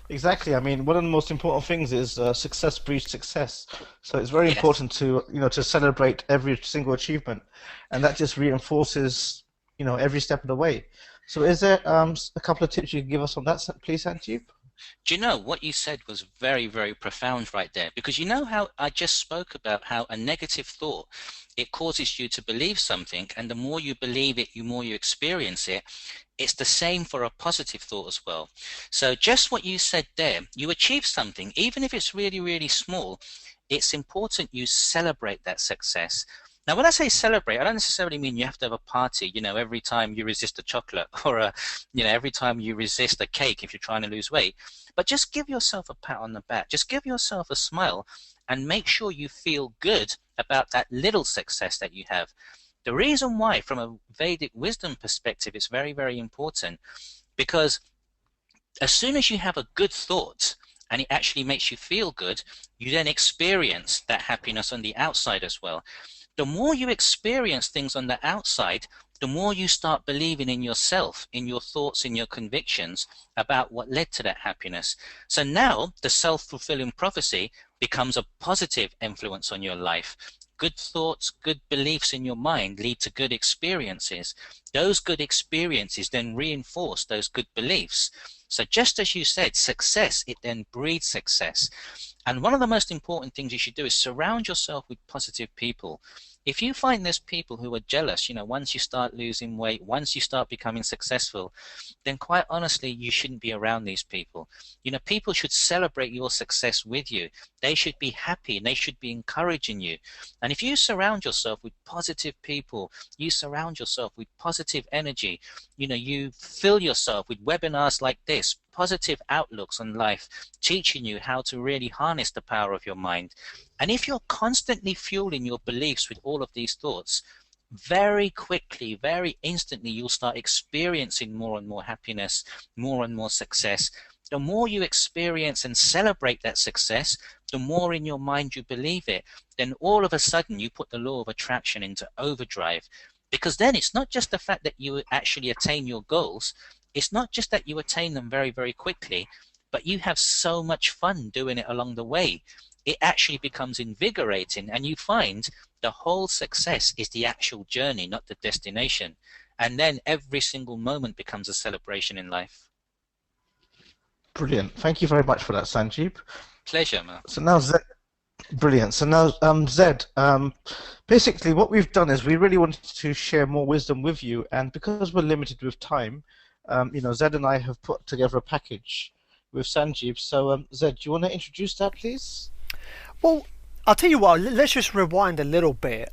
B: Exactly. I mean, one of the most important things is success breeds success. So it's very
C: Yes.
B: important to, to celebrate every single achievement, and that just reinforces, every step of the way. So is there a couple of tips you can give us on that, please, Sanjeev?
C: Do you know what you said was very, very profound right there? Because you know how I just spoke about how a negative thought, it causes you to believe something, and the more you believe it, the more you experience it. It's the same for a positive thought as well. So just what you said there, you achieve something, even if it's really, really small, it's important you celebrate that success. Now, when I say celebrate, I don't necessarily mean you have to have a party, every time you resist a chocolate or, every time you resist a cake if you're trying to lose weight. But just give yourself a pat on the back. Just give yourself a smile and make sure you feel good about that little success that you have. The reason why, from a Vedic wisdom perspective, it's very, very important because as soon as you have a good thought and it actually makes you feel good, you then experience that happiness on the outside as well. The more you experience things on the outside, the more you start believing in yourself, in your thoughts, in your convictions about what led to that happiness. So now the self-fulfilling prophecy becomes a positive influence on your life. Good thoughts, good beliefs in your mind lead to good experiences. Those good experiences then reinforce those good beliefs. So just as you said, success, it then breeds success. And one of the most important things you should do is surround yourself with positive people. If you find there's people who are jealous, once you start losing weight, once you start becoming successful, then quite honestly, you shouldn't be around these people. People should celebrate your success with you. They should be happy and they should be encouraging you. And if you surround yourself with positive people, you surround yourself with positive energy, you fill yourself with webinars like this, positive outlooks on life, teaching you how to really harness the power of your mind. And if you're constantly fueling your beliefs with all of these thoughts, very quickly, very instantly, you'll start experiencing more and more happiness, more and more success. The more you experience and celebrate that success, the more in your mind you believe it. Then all of a sudden you put the law of attraction into overdrive. Because then it's not just the fact that you actually attain your goals, it's not just that you attain them very, very quickly, but you have so much fun doing it along the way. It actually becomes invigorating, and you find the whole success is the actual journey, not the destination. And then every single moment becomes a celebration in life.
B: Brilliant. Thank you very much for that, Sanjeev.
C: Pleasure, Mark.
B: So now, Zed, brilliant. So now, Zed, basically what we've done is we really wanted to share more wisdom with you, and because we're limited with time, Zed and I have put together a package with Sanjeev. So, Zed, do you want to introduce that, please?
A: Well, I'll tell you what, let's just rewind a little bit.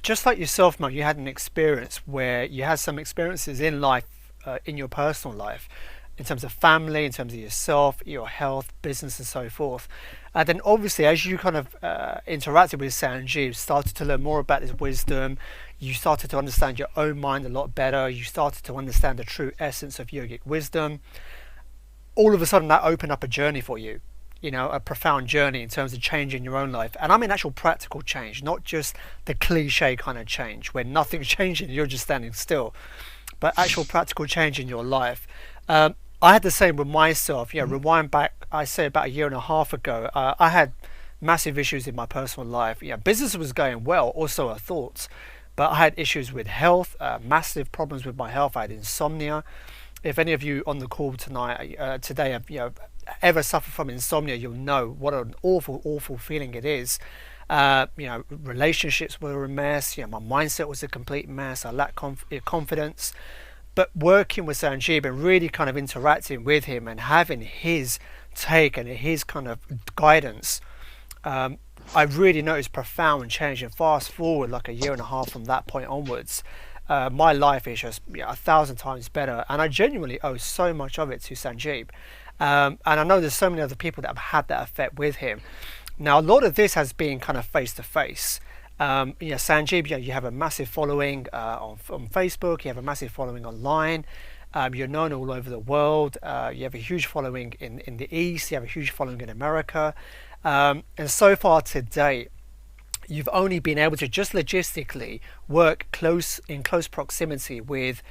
A: Just like yourself, Mark, you had an experience where you had some experiences in life, in your personal life, in terms of family, in terms of yourself, your health, business, and so forth. And then obviously, as you kind of interacted with Sanjeev, started to learn more about his wisdom, you started to understand your own mind a lot better, you started to understand the true essence of yogic wisdom. All of a sudden, that opened up a journey for you. A profound journey in terms of changing your own life. And I mean actual practical change, not just the cliche kind of change where nothing's changing, you're just standing still, but actual practical change in your life. I had the same with myself. Rewind back, I say about a year and a half ago, I had massive issues in my personal life. Business was going well, also our thoughts, but I had issues with health, massive problems with my health. I had insomnia. If any of you on the call today have ever suffered from insomnia, you'll know what an awful feeling it is. Relationships were a mess. My mindset was a complete mess. I lacked confidence. But working with Sanjeev and really kind of interacting with him and having his take and his kind of guidance, I really noticed profound change. And fast forward like a year and a half from that point onwards, my life is just 1,000 times better, and I genuinely owe so much of it to Sanjeev. And I know there's so many other people that have had that effect with him. Now, a lot of this has been kind of face to face. Sanjeev, you have a massive following on Facebook. You have a massive following online. You're known all over the world. You have a huge following in the East. You have a huge following in America. And so far to date, you've only been able to just logistically work in close proximity with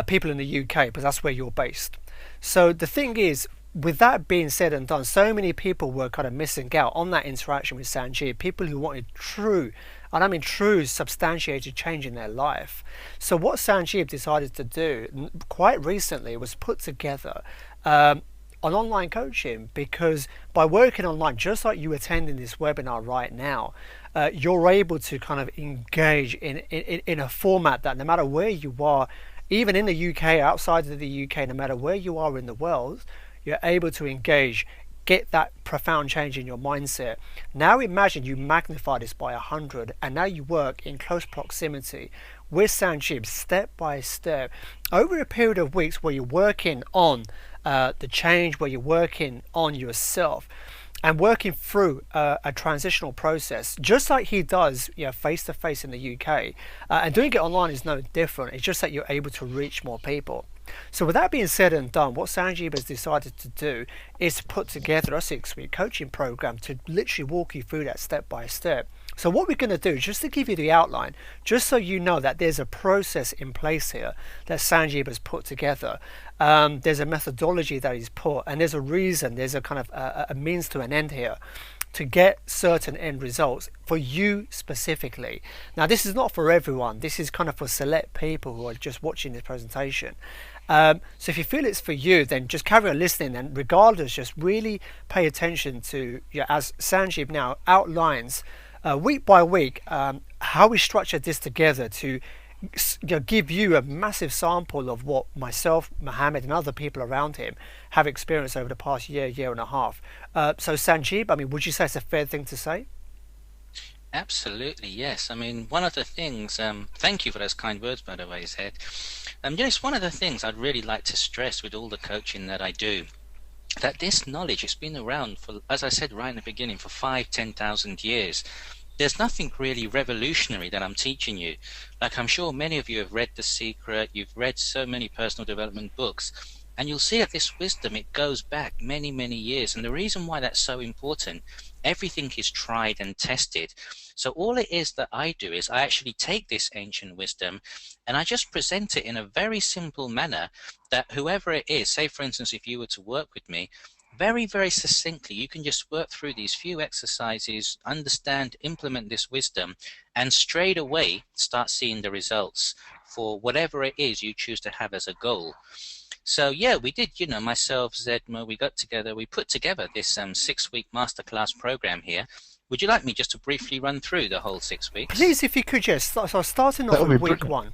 A: people in the UK, because that's where you're based. So the thing is, with that being said and done, so many people were kind of missing out on that interaction with Sanjeev, people who wanted true, and I mean true, substantiated change in their life. So what Sanjeev decided to do quite recently was put together on online coaching, because by working online, just like you attending this webinar right now, you're able to kind of engage in a format that no matter where you are, even in the UK, outside of the UK, no matter where you are in the world, you're able to engage, get that profound change in your mindset. Now imagine you magnify this by 100, and now you work in close proximity with Sanjeev, step by step, over a period of weeks where you're working on the change, where you're working on yourself and working through a transitional process, just like he does, face to face in the UK. And doing it online is no different. It's just that you're able to reach more people. So with that being said and done, what Sanjeev has decided to do is to put together a 6-week coaching program to literally walk you through that step by step. So what we're going to do, just to give you the outline, just so you know that there's a process in place here that Sanjeev has put together. There's a methodology that he's put, and there's a reason, there's a kind of a means to an end here to get certain end results for you specifically. Now, this is not for everyone. This is kind of for select people who are just watching this presentation. So if you feel it's for you, then just carry on listening, and regardless, just really pay attention to, as Sanjeev now outlines week by week, how we structured this together to give you a massive sample of what myself, Mohammed, and other people around him have experienced over the past year and a half. So Sanjeev, I mean, would you say it's a fair thing to say?
C: Absolutely, yes. I mean, one of the things, thank you for those kind words, by the way, Zed. It's one of the things I'd really like to stress with all the coaching that I do, that this knowledge has been around for, as I said right in the beginning, for 5,000-10,000 years. There's nothing really revolutionary that I'm teaching you. Like, I'm sure many of you have read The Secret, you've read so many personal development books, and you'll see that this wisdom, it goes back many, many years. And the reason why that's so important, everything is tried and tested. So all it is that I do is I actually take this ancient wisdom and I just present it in a very simple manner that whoever it is, say for instance, if you were to work with me, very, very succinctly, you can just work through these few exercises, understand, implement this wisdom, and straight away start seeing the results for whatever it is you choose to have as a goal. So yeah, we did, myself, Zedmo, we got together, we put together this 6-week masterclass program here. Would you like me just to briefly run through the whole 6 weeks?
A: Please, if you could, yes. So starting off with week 1.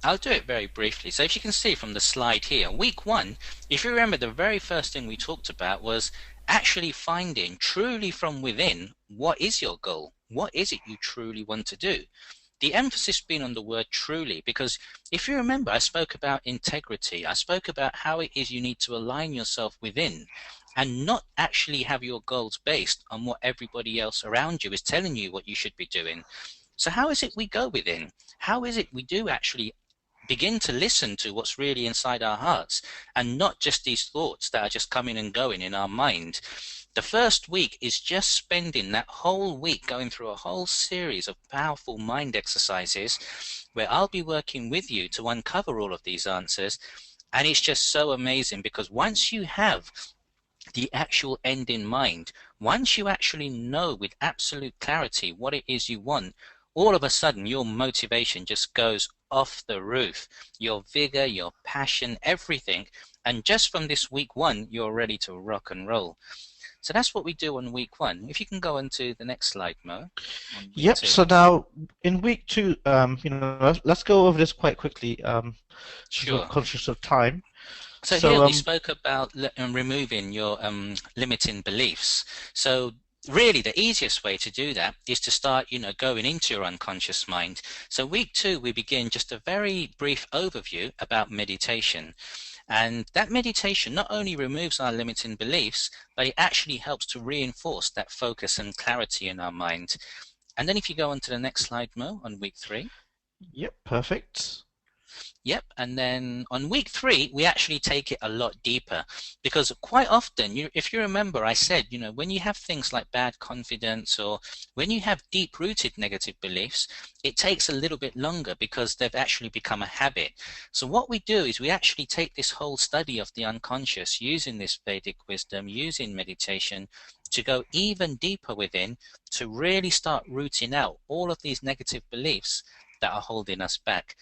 C: I'll do it very briefly. So if you can see from the slide here, week 1, if you remember, the very first thing we talked about was actually finding truly from within, what is your goal? What is it you truly want to do? The emphasis being on the word truly, because if you remember, I spoke about integrity. I spoke about how it is you need to align yourself within and not actually have your goals based on what everybody else around you is telling you what you should be doing. So how is it we go within? How is it we do actually begin to listen to what's really inside our hearts and not just these thoughts that are just coming and going in our mind? The first week is just spending that whole week going through a whole series of powerful mind exercises where I'll be working with you to uncover all of these answers. And it's just so amazing, because once you have the actual end in mind, once you actually know with absolute clarity what it is you want, all of a sudden your motivation just goes off the roof. Your vigor, your passion, everything. And just from this week 1, you're ready to rock and roll. So that's what we do on week 1. If you can go on to the next slide, Mo.
B: Yep.
C: 2.
B: So now in week 2, let's go over this quite quickly.
C: Sure.
B: Conscious of time.
C: So here we spoke about removing your limiting beliefs. So really the easiest way to do that is to start, going into your unconscious mind. So week 2, we begin just a very brief overview about meditation. And that meditation not only removes our limiting beliefs, but it actually helps to reinforce that focus and clarity in our mind. And then if you go on to the next slide, Mo, on week 3.
B: Yep, perfect.
C: Yep, and then on week 3, we actually take it a lot deeper because quite often, if you remember, I said, when you have things like bad confidence or when you have deep-rooted negative beliefs, it takes a little bit longer because they've actually become a habit. So what we do is we actually take this whole study of the unconscious using this Vedic wisdom, using meditation to go even deeper within to really start rooting out all of these negative beliefs that are holding us back.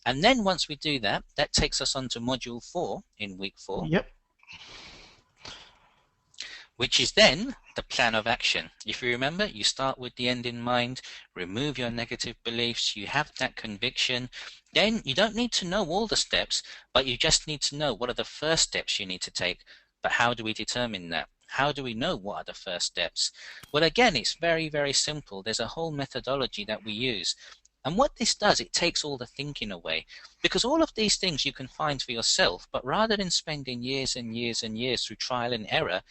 C: And then once we do that, that takes us on to module 4 in week 4.
B: Yep.
C: Which is then the plan of action. If you remember, you start with the end in mind, remove your negative beliefs, you have that conviction, then you don't need to know all the steps, but you just need to know what are the first steps you need to take. But how do we determine that? How do we know what are the first steps? Well, again, it's very, very simple. There's a whole methodology that we use. And what this does, it takes all the thinking away, because all of these things you can find for yourself, but rather than spending years and years and years through trial and error,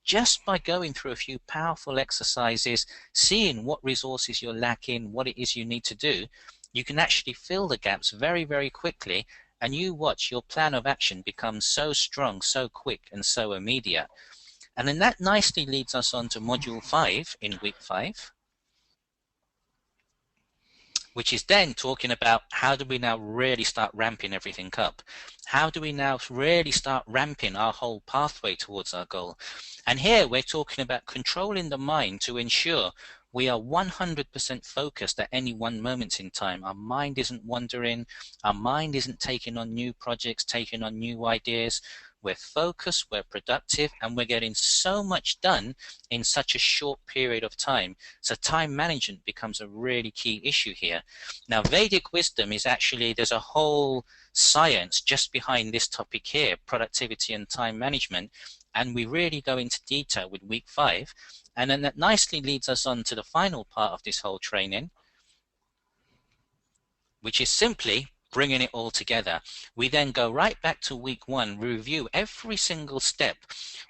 C: just by going through a few powerful exercises, seeing what resources you're lacking, what it is you need to do, you can actually fill the gaps very, very quickly, and you watch your plan of action become so strong, so quick, and so immediate. And then that nicely leads us on to module 5 in week 5. Which is then talking about how do we now really start ramping everything up? How do we now really start ramping our whole pathway towards our goal? And here we're talking about controlling the mind to ensure we are 100% focused at any one moment in time. Our mind isn't wandering. Our mind isn't taking on new projects, taking on new ideas. We're focused, we're productive, and we're getting so much done in such a short period of time. So time management becomes a really key issue here. Now, Vedic wisdom is actually, there's a whole science just behind this topic here, productivity and time management, and we really go into detail with week 5. And then that nicely leads us on to the final part of this whole training, which is simply bringing it all together. We then go right back to week 1, review every single step.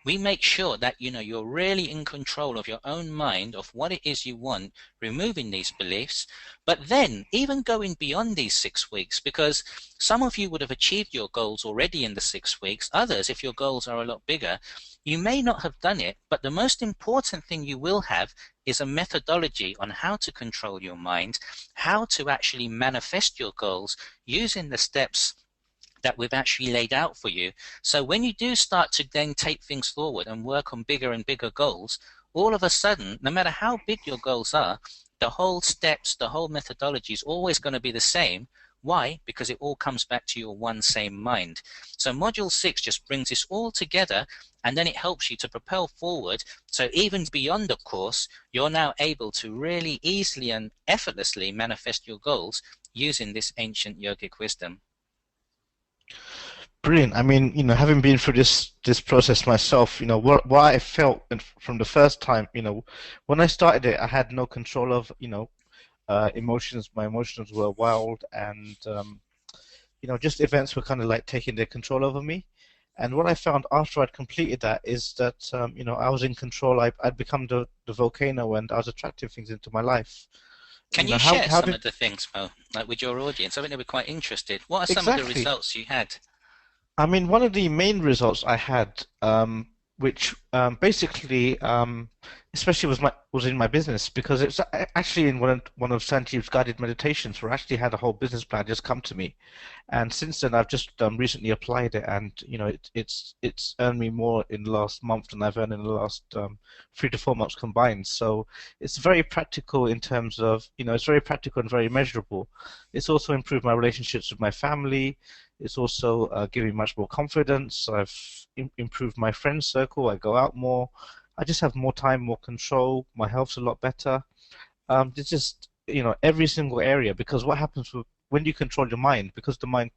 C: We make sure that you're really in control of your own mind, of what it is you want, removing these beliefs, but then even going beyond these 6 weeks, because some of you would have achieved your goals already in the 6 weeks. Others, if your goals are a lot bigger, you may not have done it, but the most important thing you will have is a methodology on how to control your mind, how to actually manifest your goals using the steps that we've actually laid out for you. So when you do start to then take things forward and work on bigger and bigger goals, all of a sudden, no matter how big your goals are, the whole steps, the whole methodology is always going to be the same. Why? Because it all comes back to your one same mind. So module 6 just brings this all together, and then it helps you to propel forward. So even beyond the course, you're now able to really easily and effortlessly manifest your goals using this ancient yogic wisdom.
B: Brilliant. I mean, having been through this process myself, what I felt from the first time, when I started it, I had no control of, emotions. My emotions were wild, and just events were kind of like taking their control over me. And what I found after I'd completed that is that I was in control. I'd become the volcano, and I was attracting things into my life.
C: Can you share some of the things, Mo, like with your audience? I think they'd be quite interested. What are some of the results you had?
B: I mean, one of the main results I had, which basically, especially was in my business, because it's actually in one of Sanjeev's guided meditations, where I actually had a whole business plan just come to me, and since then I've just recently applied it, and it's earned me more in the last month than I've earned in the last 3 to 4 months combined. So it's very practical in terms of it's very practical and very measurable. It's also improved my relationships with my family. It's also given me much more confidence. I've improved my friend circle. I go out more. I just have more time, more control. My health's a lot better. It's just every single area, because what happens when you control your mind, because the mind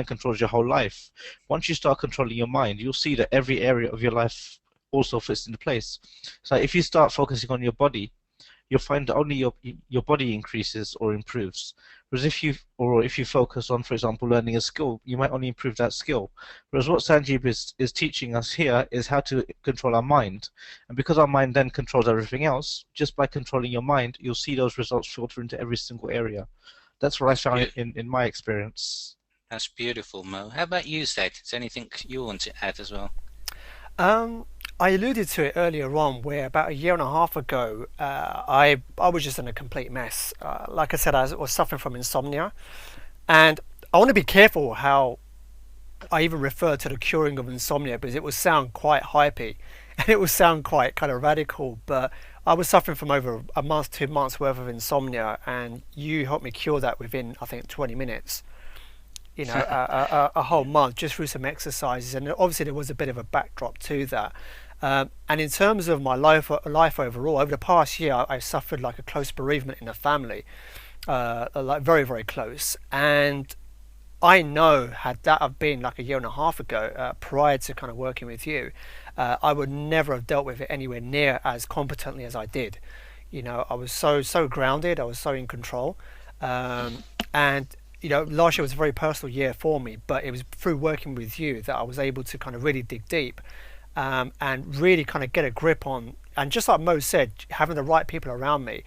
B: controls your whole life. Once you start controlling your mind, you'll see that every area of your life also fits into place. So if you start focusing on your body, you'll find that only your body increases or improves. Whereas if you focus on, for example, learning a skill, you might only improve that skill. Whereas what Sanjeev is teaching us here is how to control our mind. And because our mind then controls everything else, just by controlling your mind, you'll see those results filter into every single area. That's what I found
C: Beau-
B: in my experience.
C: That's beautiful, Mo. How about you, Zed? Is there anything you want to add as well?
A: Um, I alluded to it earlier on, where about a year and a half ago, I was just in a complete mess. Like I said, was suffering from insomnia, and I want to be careful how I even refer to the curing of insomnia, because it will sound quite hypey and it will sound quite kind of radical. But I was suffering from over a month, 2 months worth of insomnia, and you helped me cure that within, I think, 20 minutes. A whole month just through some exercises, and obviously there was a bit of a backdrop to that. And in terms of my life overall, over the past year, I suffered like a close bereavement in the family, like very, very close. And I know, had that have been like a year and a half ago, prior to kind of working with you, I would never have dealt with it anywhere near as competently as I did. I was so grounded. I was so in control, and last year was a very personal year for me. But it was through working with you that I was able to kind of really dig deep, and really kind of get a grip on. And just like Mo said, having the right people around me.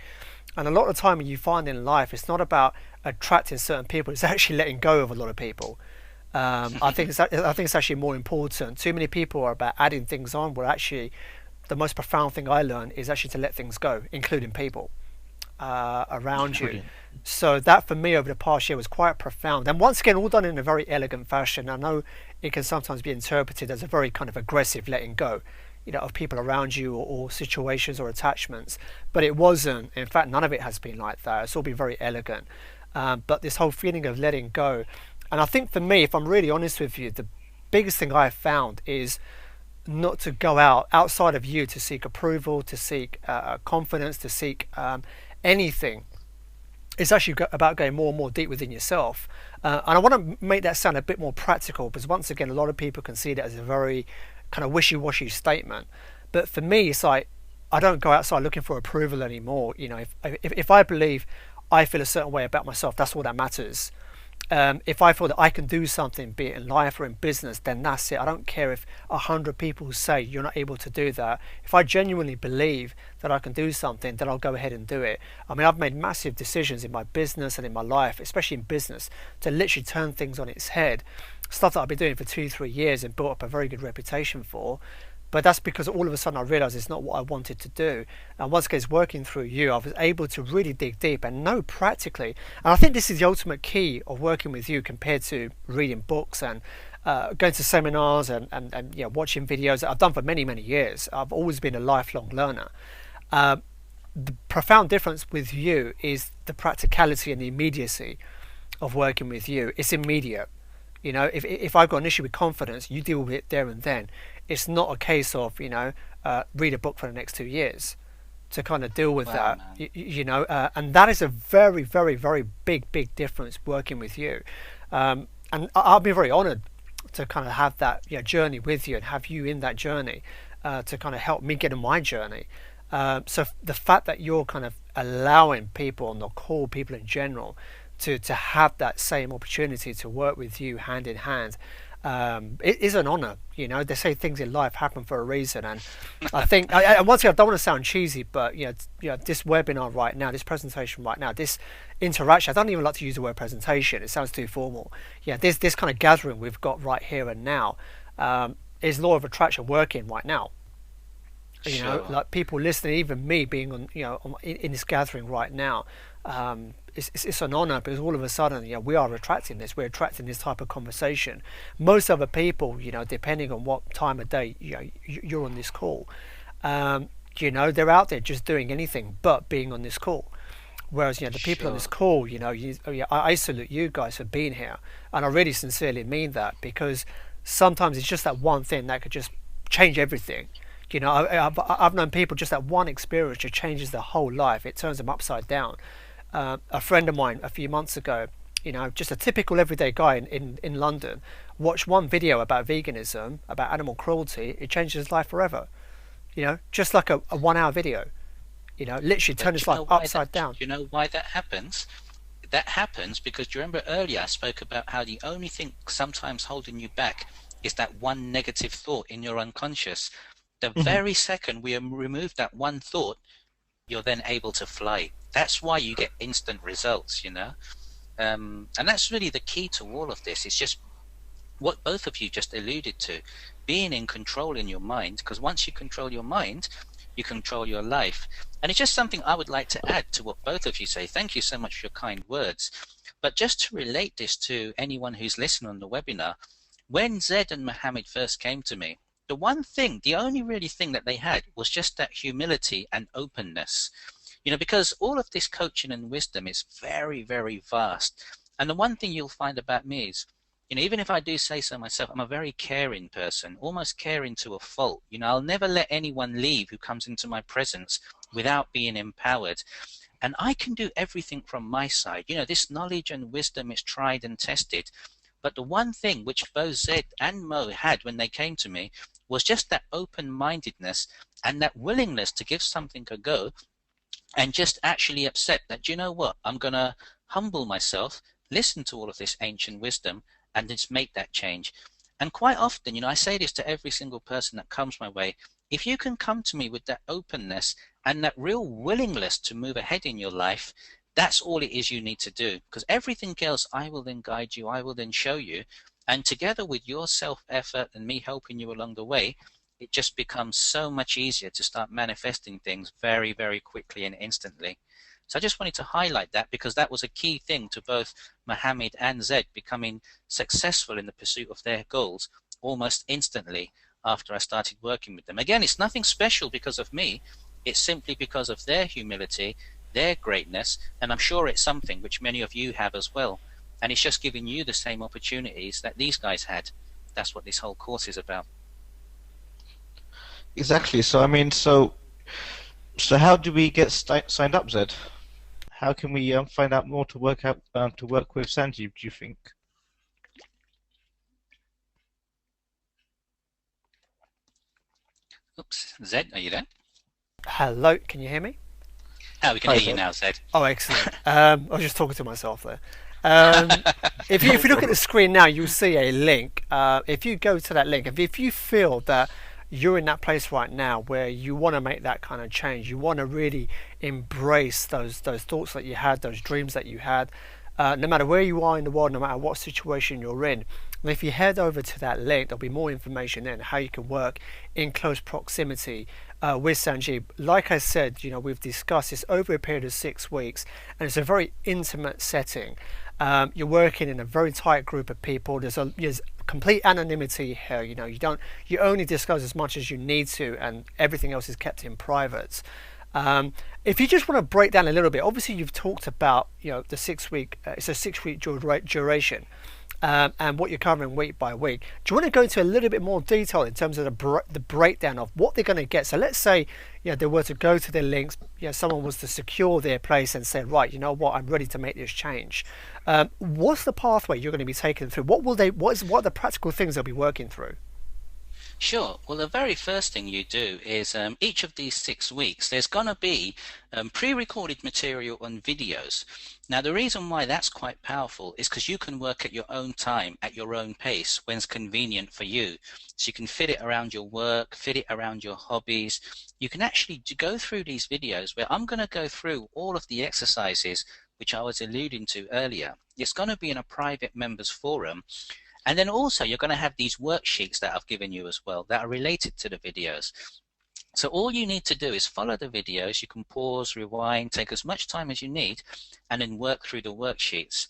A: And a lot of the time, when you find in life, it's not about attracting certain people; it's actually letting go of a lot of people. I think it's actually more important. Too many people are about adding things on. Where actually, the most profound thing I learned is actually to let things go, including people around you.
B: Brilliant.
A: So that for me over the past year was quite profound. And once again, all done in a very elegant fashion. I know it can sometimes be interpreted as a very kind of aggressive letting go, of people around you, or situations or attachments. But it wasn't. In fact, none of it has been like that. It's all been very elegant. But this whole feeling of letting go. And I think for me, if I'm really honest with you, the biggest thing I have found is not to go outside of you to seek approval, to seek confidence, to seek anything. It's actually about going more and more deep within yourself. And I want to make that sound a bit more practical, because once again, a lot of people can see that as a very kind of wishy-washy statement. But for me, it's like I don't go outside looking for approval anymore. If I believe I feel a certain way about myself, that's all that matters. If I feel that I can do something, be it in life or in business, then that's it. I don't care if 100 people say you're not able to do that. If I genuinely believe that I can do something, then I'll go ahead and do it. I mean, I've made massive decisions in my business and in my life, especially in business, to literally turn things on its head. Stuff that I've been doing for 2, 3 years and built up a very good reputation for. But that's because all of a sudden I realized it's not what I wanted to do. And once again, it's working through you, I was able to really dig deep and know practically. And I think this is the ultimate key of working with you compared to reading books and going to seminars and watching videos that I've done for many, many years. I've always been a lifelong learner. The profound difference with you is the practicality and the immediacy of working with you. It's immediate. If I've got an issue with confidence, you deal with it there and then. It's not a case of read a book for the next 2 years to kind of deal with
C: Wow,
A: that.
C: man.
A: And that is a very, very, very big difference working with you. And I'll be very honoured to kind of have that journey with you and have you in that journey to kind of help me get on my journey. So the fact that you're kind of allowing people on the call, people in general, to have that same opportunity to work with you hand in hand, it is an honor. They say things in life happen for a reason, and I think, and once again, I don't want to sound cheesy, but this webinar right now, this presentation right now, this interaction, I don't even like to use the word presentation, it sounds too formal. This kind of gathering we've got right here and now, is law of attraction working right now.
C: Sure.
A: Like people listening, even me being in this gathering right now, it's an honor, because all of a sudden, we are attracting this. We're attracting this type of conversation. Most other people, depending on what time of day you're on this call, they're out there just doing anything but being on this call. Whereas, the people on this
C: Sure.
A: call, I salute you guys for being here, and I really sincerely mean that, because sometimes it's just that one thing that could just change everything. I've known people, just that one experience just changes their whole life. It turns them upside down. A friend of mine a few months ago, just a typical everyday guy in London, watched one video about veganism, about animal cruelty. It changed his life forever. Just like a 1 hour video. Literally
C: But
A: turned his life upside
C: do
A: down.
C: you know why that happens? That happens because, do you remember earlier I spoke about how the only thing sometimes holding you back is that one negative thought in your unconscious. The
B: Mhm.
C: very second we remove that one thought, you're then able to fly. That's why you get instant results. And that's really the key to all of this. It's just what both of you just alluded to, being in control in your mind, because once you control your mind, you control your life. And it's just something I would like to add to what both of you say. Thank you so much for your kind words. But just to relate this to anyone who's listening on the webinar, when Zed and Mohammed first came to me, the one thing, the only really thing that they had was just that humility and openness. You know, because all of this coaching and wisdom is very, very vast. And the one thing you'll find about me is, you know, even if I do say so myself, I'm a very caring person, almost caring to a fault. You know, I'll never let anyone leave who comes into my presence without being empowered. And I can do everything from my side. You know, this knowledge and wisdom is tried and tested. But the one thing which both Zed and Mo had when they came to me was just that open-mindedness and that willingness to give something a go and just actually accept that, you know what, I'm going to humble myself, listen to all of this ancient wisdom, and just make that change. And quite often, you know, I say this to every single person that comes my way, if you can come to me with that openness and that real willingness to move ahead in your life, that's all it is you need to do. Because everything else, I will then guide you, I will then show you. And together with your self-effort and me helping you along the way, it just becomes so much easier to start manifesting things very, very quickly and instantly. So I just wanted to highlight that because that was a key thing to both Mohammed and Zed becoming successful in the pursuit of their goals almost instantly after I started working with them. Again, it's nothing special because of me. It's simply because of their humility, their greatness, and I'm sure it's something which many of you have as well. And it's just giving you the same opportunities that these guys had. That's what this whole course is about.
B: Exactly. So I mean, so how do we get signed up, Zed? How can we find out more to work with Sanjeev? Do you think?
C: Oops, Zed, are you there?
A: Hello, can you hear me?
C: Oh, we can
B: Hi,
C: hear you
B: Zed.
C: now, Zed.
A: Oh, excellent. I was just talking to myself there. Um, if you look at the screen now, you'll see a link. If you go to that link, if you feel that you're in that place right now where you want to make that kind of change, you want to really embrace those thoughts that you had, those dreams that you had, no matter where you are in the world, no matter what situation you're in. And if you head over to that link, there'll be more information there on how you can work in close proximity with Sanjeev. Like I said, you know, we've discussed this over a period of 6 weeks, and it's a very intimate setting. You're working in a very tight group of people. There's complete anonymity here. You know, you only discuss as much as you need to, and everything else is kept in private. If you just want to break down a little bit, obviously you've talked about, you know, the 6 week. It's a 6 week duration. And what you're covering week by week. Do you want to go into a little bit more detail in terms of the breakdown of what they're going to get? So let's say, you know, they were to go to their links, you know, someone was to secure their place and say, right, you know what, I'm ready to make this change. What's the pathway you're going to be taken through? What are the practical things they'll be working through?
C: Sure. Well, the very first thing you do is each of these 6 weeks, there's going to be pre-recorded material on videos. Now, the reason why that's quite powerful is because you can work at your own time, at your own pace, when it's convenient for you. So you can fit it around your work, fit it around your hobbies. You can actually go through these videos where I'm going to go through all of the exercises which I was alluding to earlier. It's going to be in a private members forum. And then also you're going to have these worksheets that I've given you as well that are related to the videos. So all you need to do is follow the videos. You can pause, rewind, take as much time as you need, and then work through the worksheets.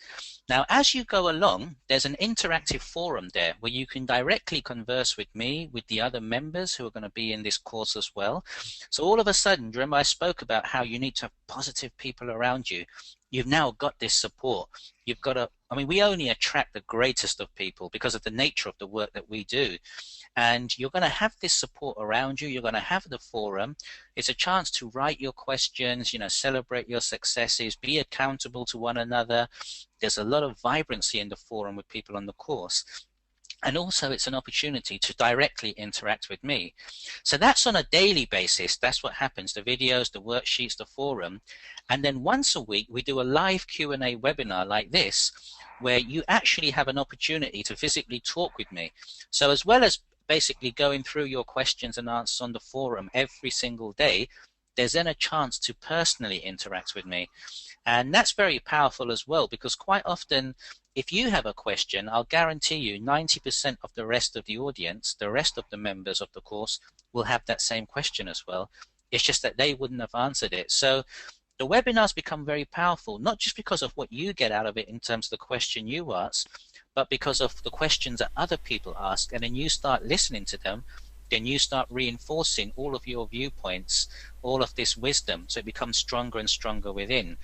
C: Now, as you go along, there's an interactive forum there where you can directly converse with me, with the other members who are going to be in this course as well. So all of a sudden, remember I spoke about how you need to have positive people around you. You've now got this support. You've got to, I mean, we only attract the greatest of people because of the nature of the work that we do. And you're going to have this support around you. You're going to have the forum. It's a chance to write your questions, you know, celebrate your successes, be accountable to one another. There's a lot of vibrancy in the forum with people on the course. And also it's an opportunity to directly interact with me. So that's on a daily basis. That's what happens, the videos, the worksheets, the forum. And then once a week, we do a live Q&A webinar like this, where you actually have an opportunity to physically talk with me. So as well as basically going through your questions and answers on the forum every single day, there's then a chance to personally interact with me. And that's very powerful as well, because quite often, if you have a question, I'll guarantee you 90% of the rest of the audience, the rest of the members of the course, will have that same question as well. It's just that they wouldn't have answered it. So the webinars become very powerful, not just because of what you get out of it in terms of the question you ask, but because of the questions that other people ask. And then you start listening to them, then you start reinforcing all of your viewpoints, all of this wisdom, so it becomes stronger and stronger within.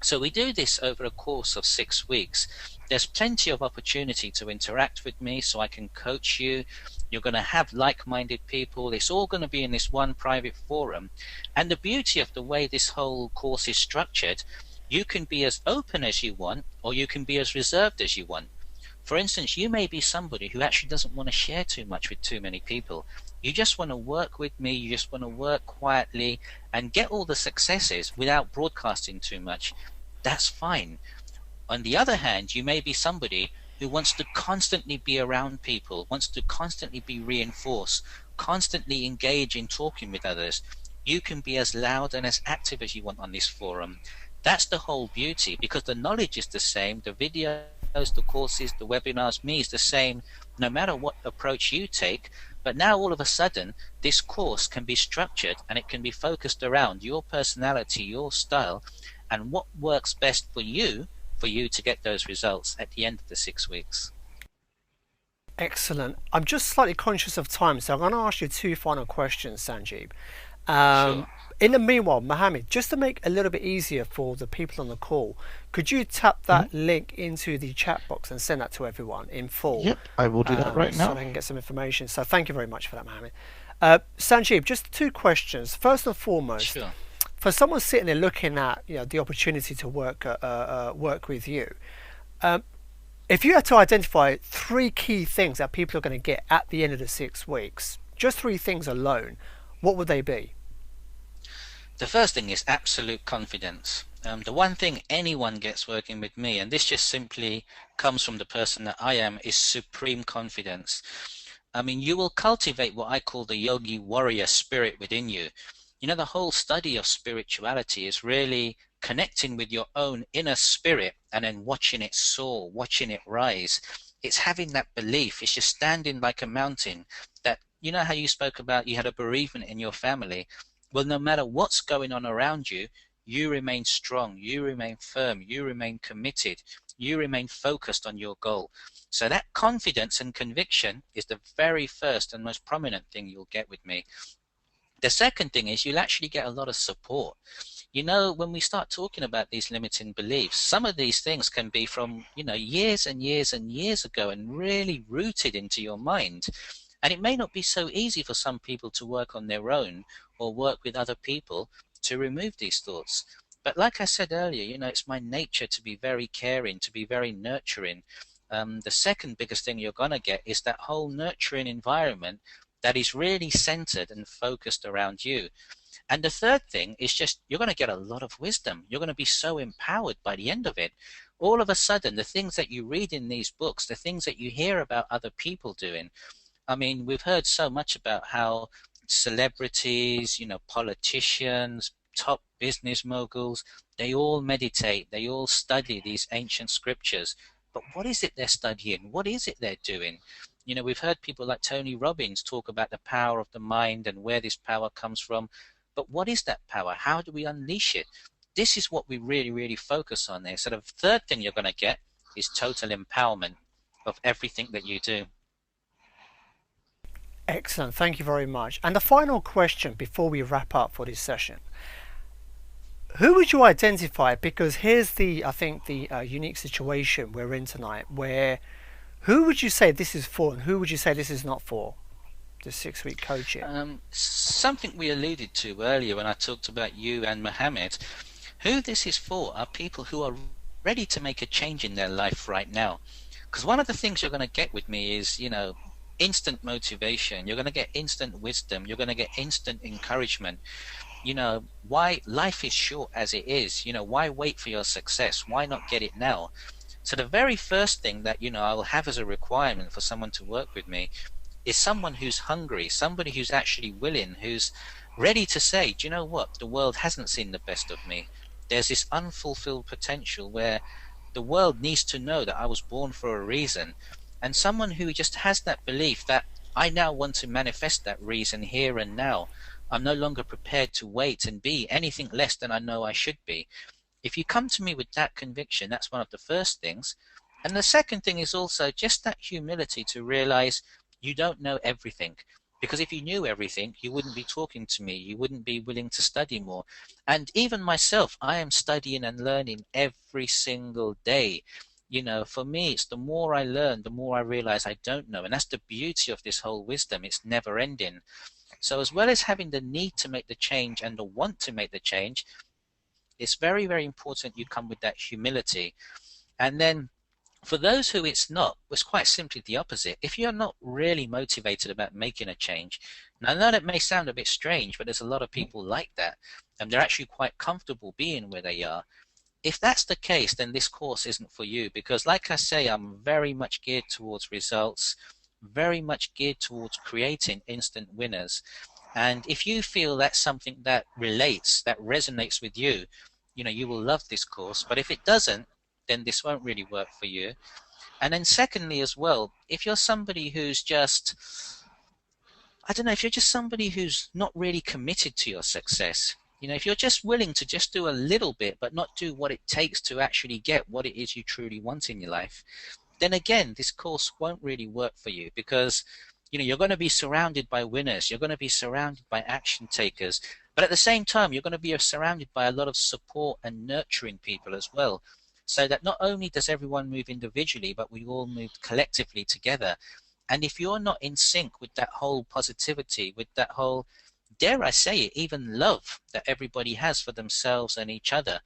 C: So we do this over a course of 6 weeks. There's plenty of opportunity to interact with me, so I can coach you. You're going to have like-minded people. It's all going to be in this one private forum. And the beauty of the way this whole course is structured, you can be as open as you want, or you can be as reserved as you want. For instance, you may be somebody who actually doesn't want to share too much with too many people. You just want to work with me, you just want to work quietly and get all the successes without broadcasting too much. That's fine. On the other hand, you may be somebody who wants to constantly be around people, wants to constantly be reinforced, constantly engage in talking with others. You can be as loud and as active as you want on this forum. That's the whole beauty, because the knowledge is the same, the videos, the courses, the webinars, me is the same, no matter what approach you take. But now all of a sudden, this course can be structured and it can be focused around your personality, your style, and what works best for you to get those results at the end of the 6 weeks.
A: Excellent. I'm just slightly conscious of time, so I'm going to ask you 2 final questions, Sanjeeb.
C: Sure.
A: In the meanwhile, Mohammed, just to make a little bit easier for the people on the call, could you tap that link into the chat box and send that to everyone in full?
B: Yep, I will do that right now.
A: So they can get some information. So thank you very much for that, Mohammed. Sanjeeb, just 2 questions. First and foremost,
C: Sure.
A: for someone sitting there looking at the opportunity to work with you, if you had to identify 3 key things that people are going to get at the end of the 6 weeks, just 3 things alone, what would they be?
C: The first thing is absolute confidence. The one thing anyone gets working with me, and this just simply comes from the person that I am, is supreme confidence. I mean, you will cultivate what I call the yogi warrior spirit within you. You know, the whole study of spirituality is really connecting with your own inner spirit and then watching it soar, watching it rise. It's having that belief. It's just standing like a mountain. That, you know how you spoke about you had a bereavement in your family? Well, no matter what's going on around you, you remain strong, you remain firm, you remain committed, you remain focused on your goal. So that confidence and conviction is the very first and most prominent thing you'll get with me. The second thing is you'll actually get a lot of support. You know, when we start talking about these limiting beliefs, some of these things can be from, years and years and years ago and really rooted into your mind. And it may not be so easy for some people to work on their own or work with other people to remove these thoughts. But like I said earlier, it's my nature to be very caring, to be very nurturing. The second biggest thing you're going to get is that whole nurturing environment that is really centered and focused around you. And the third thing is just you're going to get a lot of wisdom. You're going to be so empowered by the end of it. All of a sudden, the things that you read in these books, the things that you hear about other people doing, I mean, we've heard so much about how celebrities, politicians, top business moguls, they all meditate, they all study these ancient scriptures. But what is it they're studying? What is it they're doing? We've heard people like Tony Robbins talk about the power of the mind and where this power comes from. But what is that power? How do we unleash it? This is what we really, really focus on there. So the third thing you're going to get is total empowerment of everything that you do.
A: Excellent. Thank you very much. And the final question before we wrap up for this session. Who would you identify? Because here's the unique situation we're in tonight, where who would you say this is for and who would you say this is not for? The 6-week coaching.
C: Something we alluded to earlier when I talked about you and Mohammed. Who this is for are people who are ready to make a change in their life right now. Because one of the things you're going to get with me is, instant motivation. You're going to get instant wisdom. You're going to get instant encouragement. Why life is short as it is. Why wait for your success? Why not get it now? So the very first thing that, I will have as a requirement for someone to work with me is someone who's hungry, somebody who's actually willing, who's ready to say, do you know what? The world hasn't seen the best of me. there's this unfulfilled potential where the world needs to know that I was born for a reason. And someone who just has that belief that I now want to manifest that reason here and now, I'm no longer prepared to wait and be anything less than I know I should be. If you come to me with that conviction, that's one of the first things. And the second thing is also just that humility to realize you don't know everything. Because if you knew everything, you wouldn't be talking to me. You wouldn't be willing to study more. And even myself, I am studying and learning every single day. You know, for me, it's the more I learn, the more I realize I don't know. And that's the beauty of this whole wisdom. It's never ending. So as well as having the need to make the change and the want to make the change, it's very, very important you come with that humility. And then for those who it's not, it's quite simply the opposite. If you're not really motivated about making a change, and I know that may sound a bit strange, but there's a lot of people like that, and they're actually quite comfortable being where they are. If that's the case, then this course isn't for you, because like I say, I'm very much geared towards results, very much geared towards creating instant winners. And if you feel that's something that relates, that resonates with you, you know, you will love this course. But if it doesn't, then this won't really work for you. And then secondly as well, if you're somebody who's just, I don't know, if you're just somebody who's not really committed to your success, you know, if you're just willing to just do a little bit but not do what it takes to actually get what it is you truly want in your life, then again, this course won't really work for you, because you know, you're going to be surrounded by winners, you're going to be surrounded by action takers, but at the same time you're going to be surrounded by a lot of support and nurturing people as well. So that not only does everyone move individually, but we all move collectively together. And if you're not in sync with that whole positivity, with that whole, dare I say it, even love that everybody has for themselves and each other,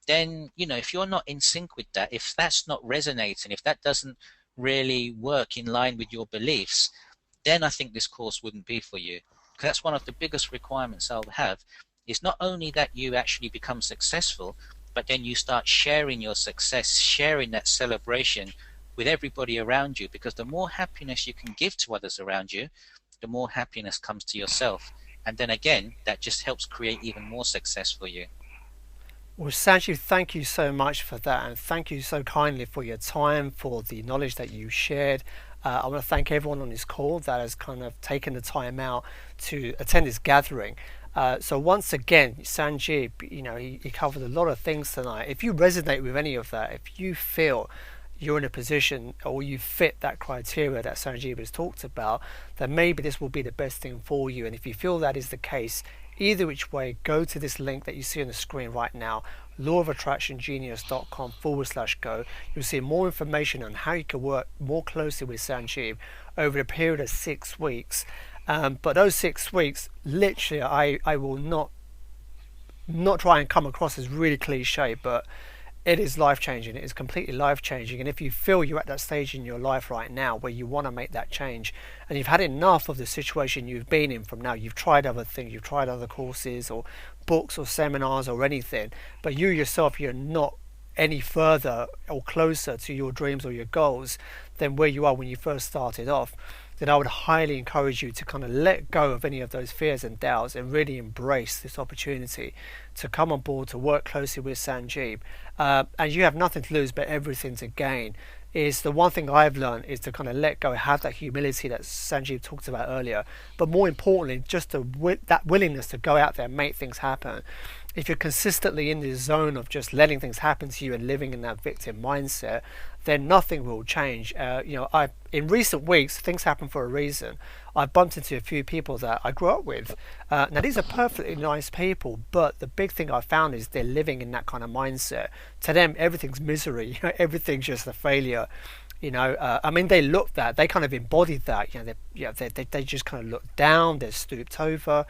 C: then, you know, if you're not in sync with that, if that's not resonating, if that doesn't really work in line with your beliefs, then I think this course wouldn't be for you. Because that's one of the biggest requirements I'll have, is not only that you actually become successful, but then you start sharing your success, sharing that celebration with everybody around you, because the more happiness you can give to others around you, the more happiness comes to yourself. And then again, that just helps create even more success for you.
A: Well, Sanjeev, thank you so much for that, and thank you so kindly for your time, for the knowledge that you shared. I want to thank everyone on this call that has kind of taken the time out to attend this gathering. So once again, Sanjeev, you know, he covered a lot of things tonight. If you resonate with any of that, if you feel you're in a position or you fit that criteria that Sanjeev has talked about, then maybe this will be the best thing for you. And if you feel that is the case, either which way, go to this link that you see on the screen right now, lawofattractiongenius.com/go. You'll see more information on how you can work more closely with Sanjeev over a period of 6 weeks. But those 6 weeks, literally, I will not try and come across as really cliche, but it is life-changing. It is completely life-changing. And if you feel you're at that stage in your life right now where you want to make that change, and you've had enough of the situation you've been in from now, you've tried other things, you've tried other courses or books or seminars or anything, but you yourself, you're not any further or closer to your dreams or your goals than where you are when you first started off, then I would highly encourage you to kind of let go of any of those fears and doubts and really embrace this opportunity to come on board, to work closely with Sanjeev. And you have nothing to lose but everything to gain. Is the one thing I've learned is to kind of let go, have that humility that Sanjeev talked about earlier, but more importantly, just that willingness to go out there and make things happen. If you're consistently in this zone of just letting things happen to you and living in that victim mindset, then nothing will change. In recent weeks, things happen for a reason. I've bumped into a few people that I grew up with. Now, these are perfectly nice people, but the big thing I found is they're living in that kind of mindset. To them, everything's misery. Everything's just a failure. They look that. They kind of embodied that. They just kind of look down. They're stooped over.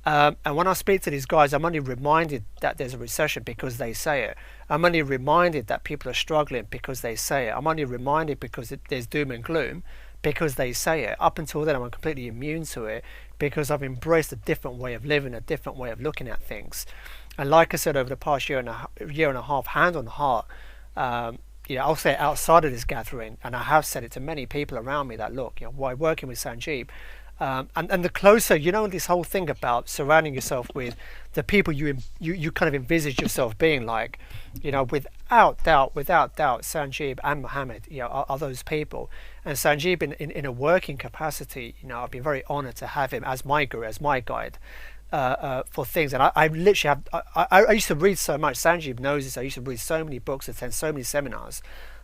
A: And when I speak to these guys, I'm only reminded that there's a recession because they say it. I'm only reminded that people are struggling because they say it. I'm only reminded because there's doom and gloom because they say it. Up until then, I'm completely immune to it because I've embraced a different way of living, a different way of looking at things. And like I said, over the past year and a half, hand on heart, I'll say it outside of this gathering, and I have said it to many people around me that, look, while working with Sanjeev, And the closer, this whole thing about surrounding yourself with the people you kind of envisage yourself being like, without doubt, Sanjeev and Mohammed, are those people. And Sanjeev, in a working capacity, I've been very honoured to have him as my guru, as my guide. For things, and I literally have. I used to read so much. Sanjeev knows this. I used to read so many books, attend so many seminars.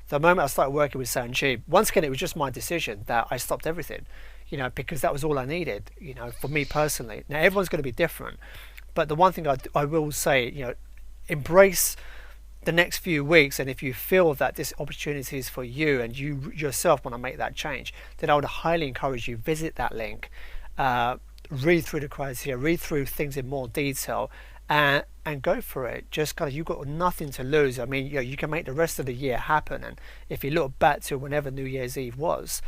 A: The moment I started working with Sanjeev, once again, it was just my decision that I stopped everything, because that was all I needed, for me personally. Now everyone's going to be different, but the one thing I will say, embrace the next few weeks, and if you feel that this opportunity is for you and you yourself want to make that change, then I would highly encourage you visit that link. Read through the criteria, read through things in more detail, and go for it. Just kind of, you've got nothing to lose. I mean, you can make the rest of the year happen. And if you look back to whenever New Year's Eve was,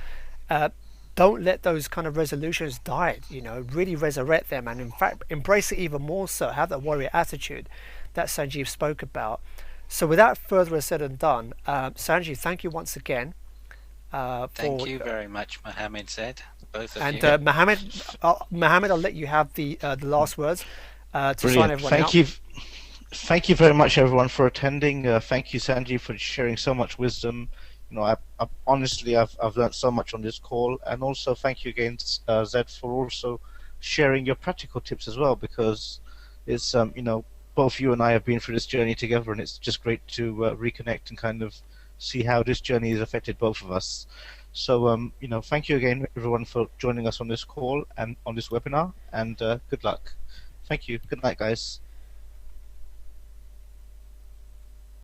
A: don't let those kind of resolutions die. Really resurrect them, and in fact embrace it even more so. Have that warrior attitude that Sanjeev spoke about. So without further said and done, Sanjeev, thank you once again.
C: Thank you very much, Mohammed said. Both of
A: and
C: you.
A: Mohammed, I'll let you have the last words to
B: Brilliant.
A: sign everyone
B: Thank
A: out.
B: you. Thank you very much, everyone, for attending. Thank you, Sanjeev, for sharing so much wisdom. Honestly, I've learned so much on this call, and also thank you again, Zed, for also sharing your practical tips as well, because it's both you and I have been through this journey together, and it's just great to reconnect and kind of see how this journey has affected both of us. So, thank you again, everyone, for joining us on this call and on this webinar, and good luck. Thank you. Good night, guys.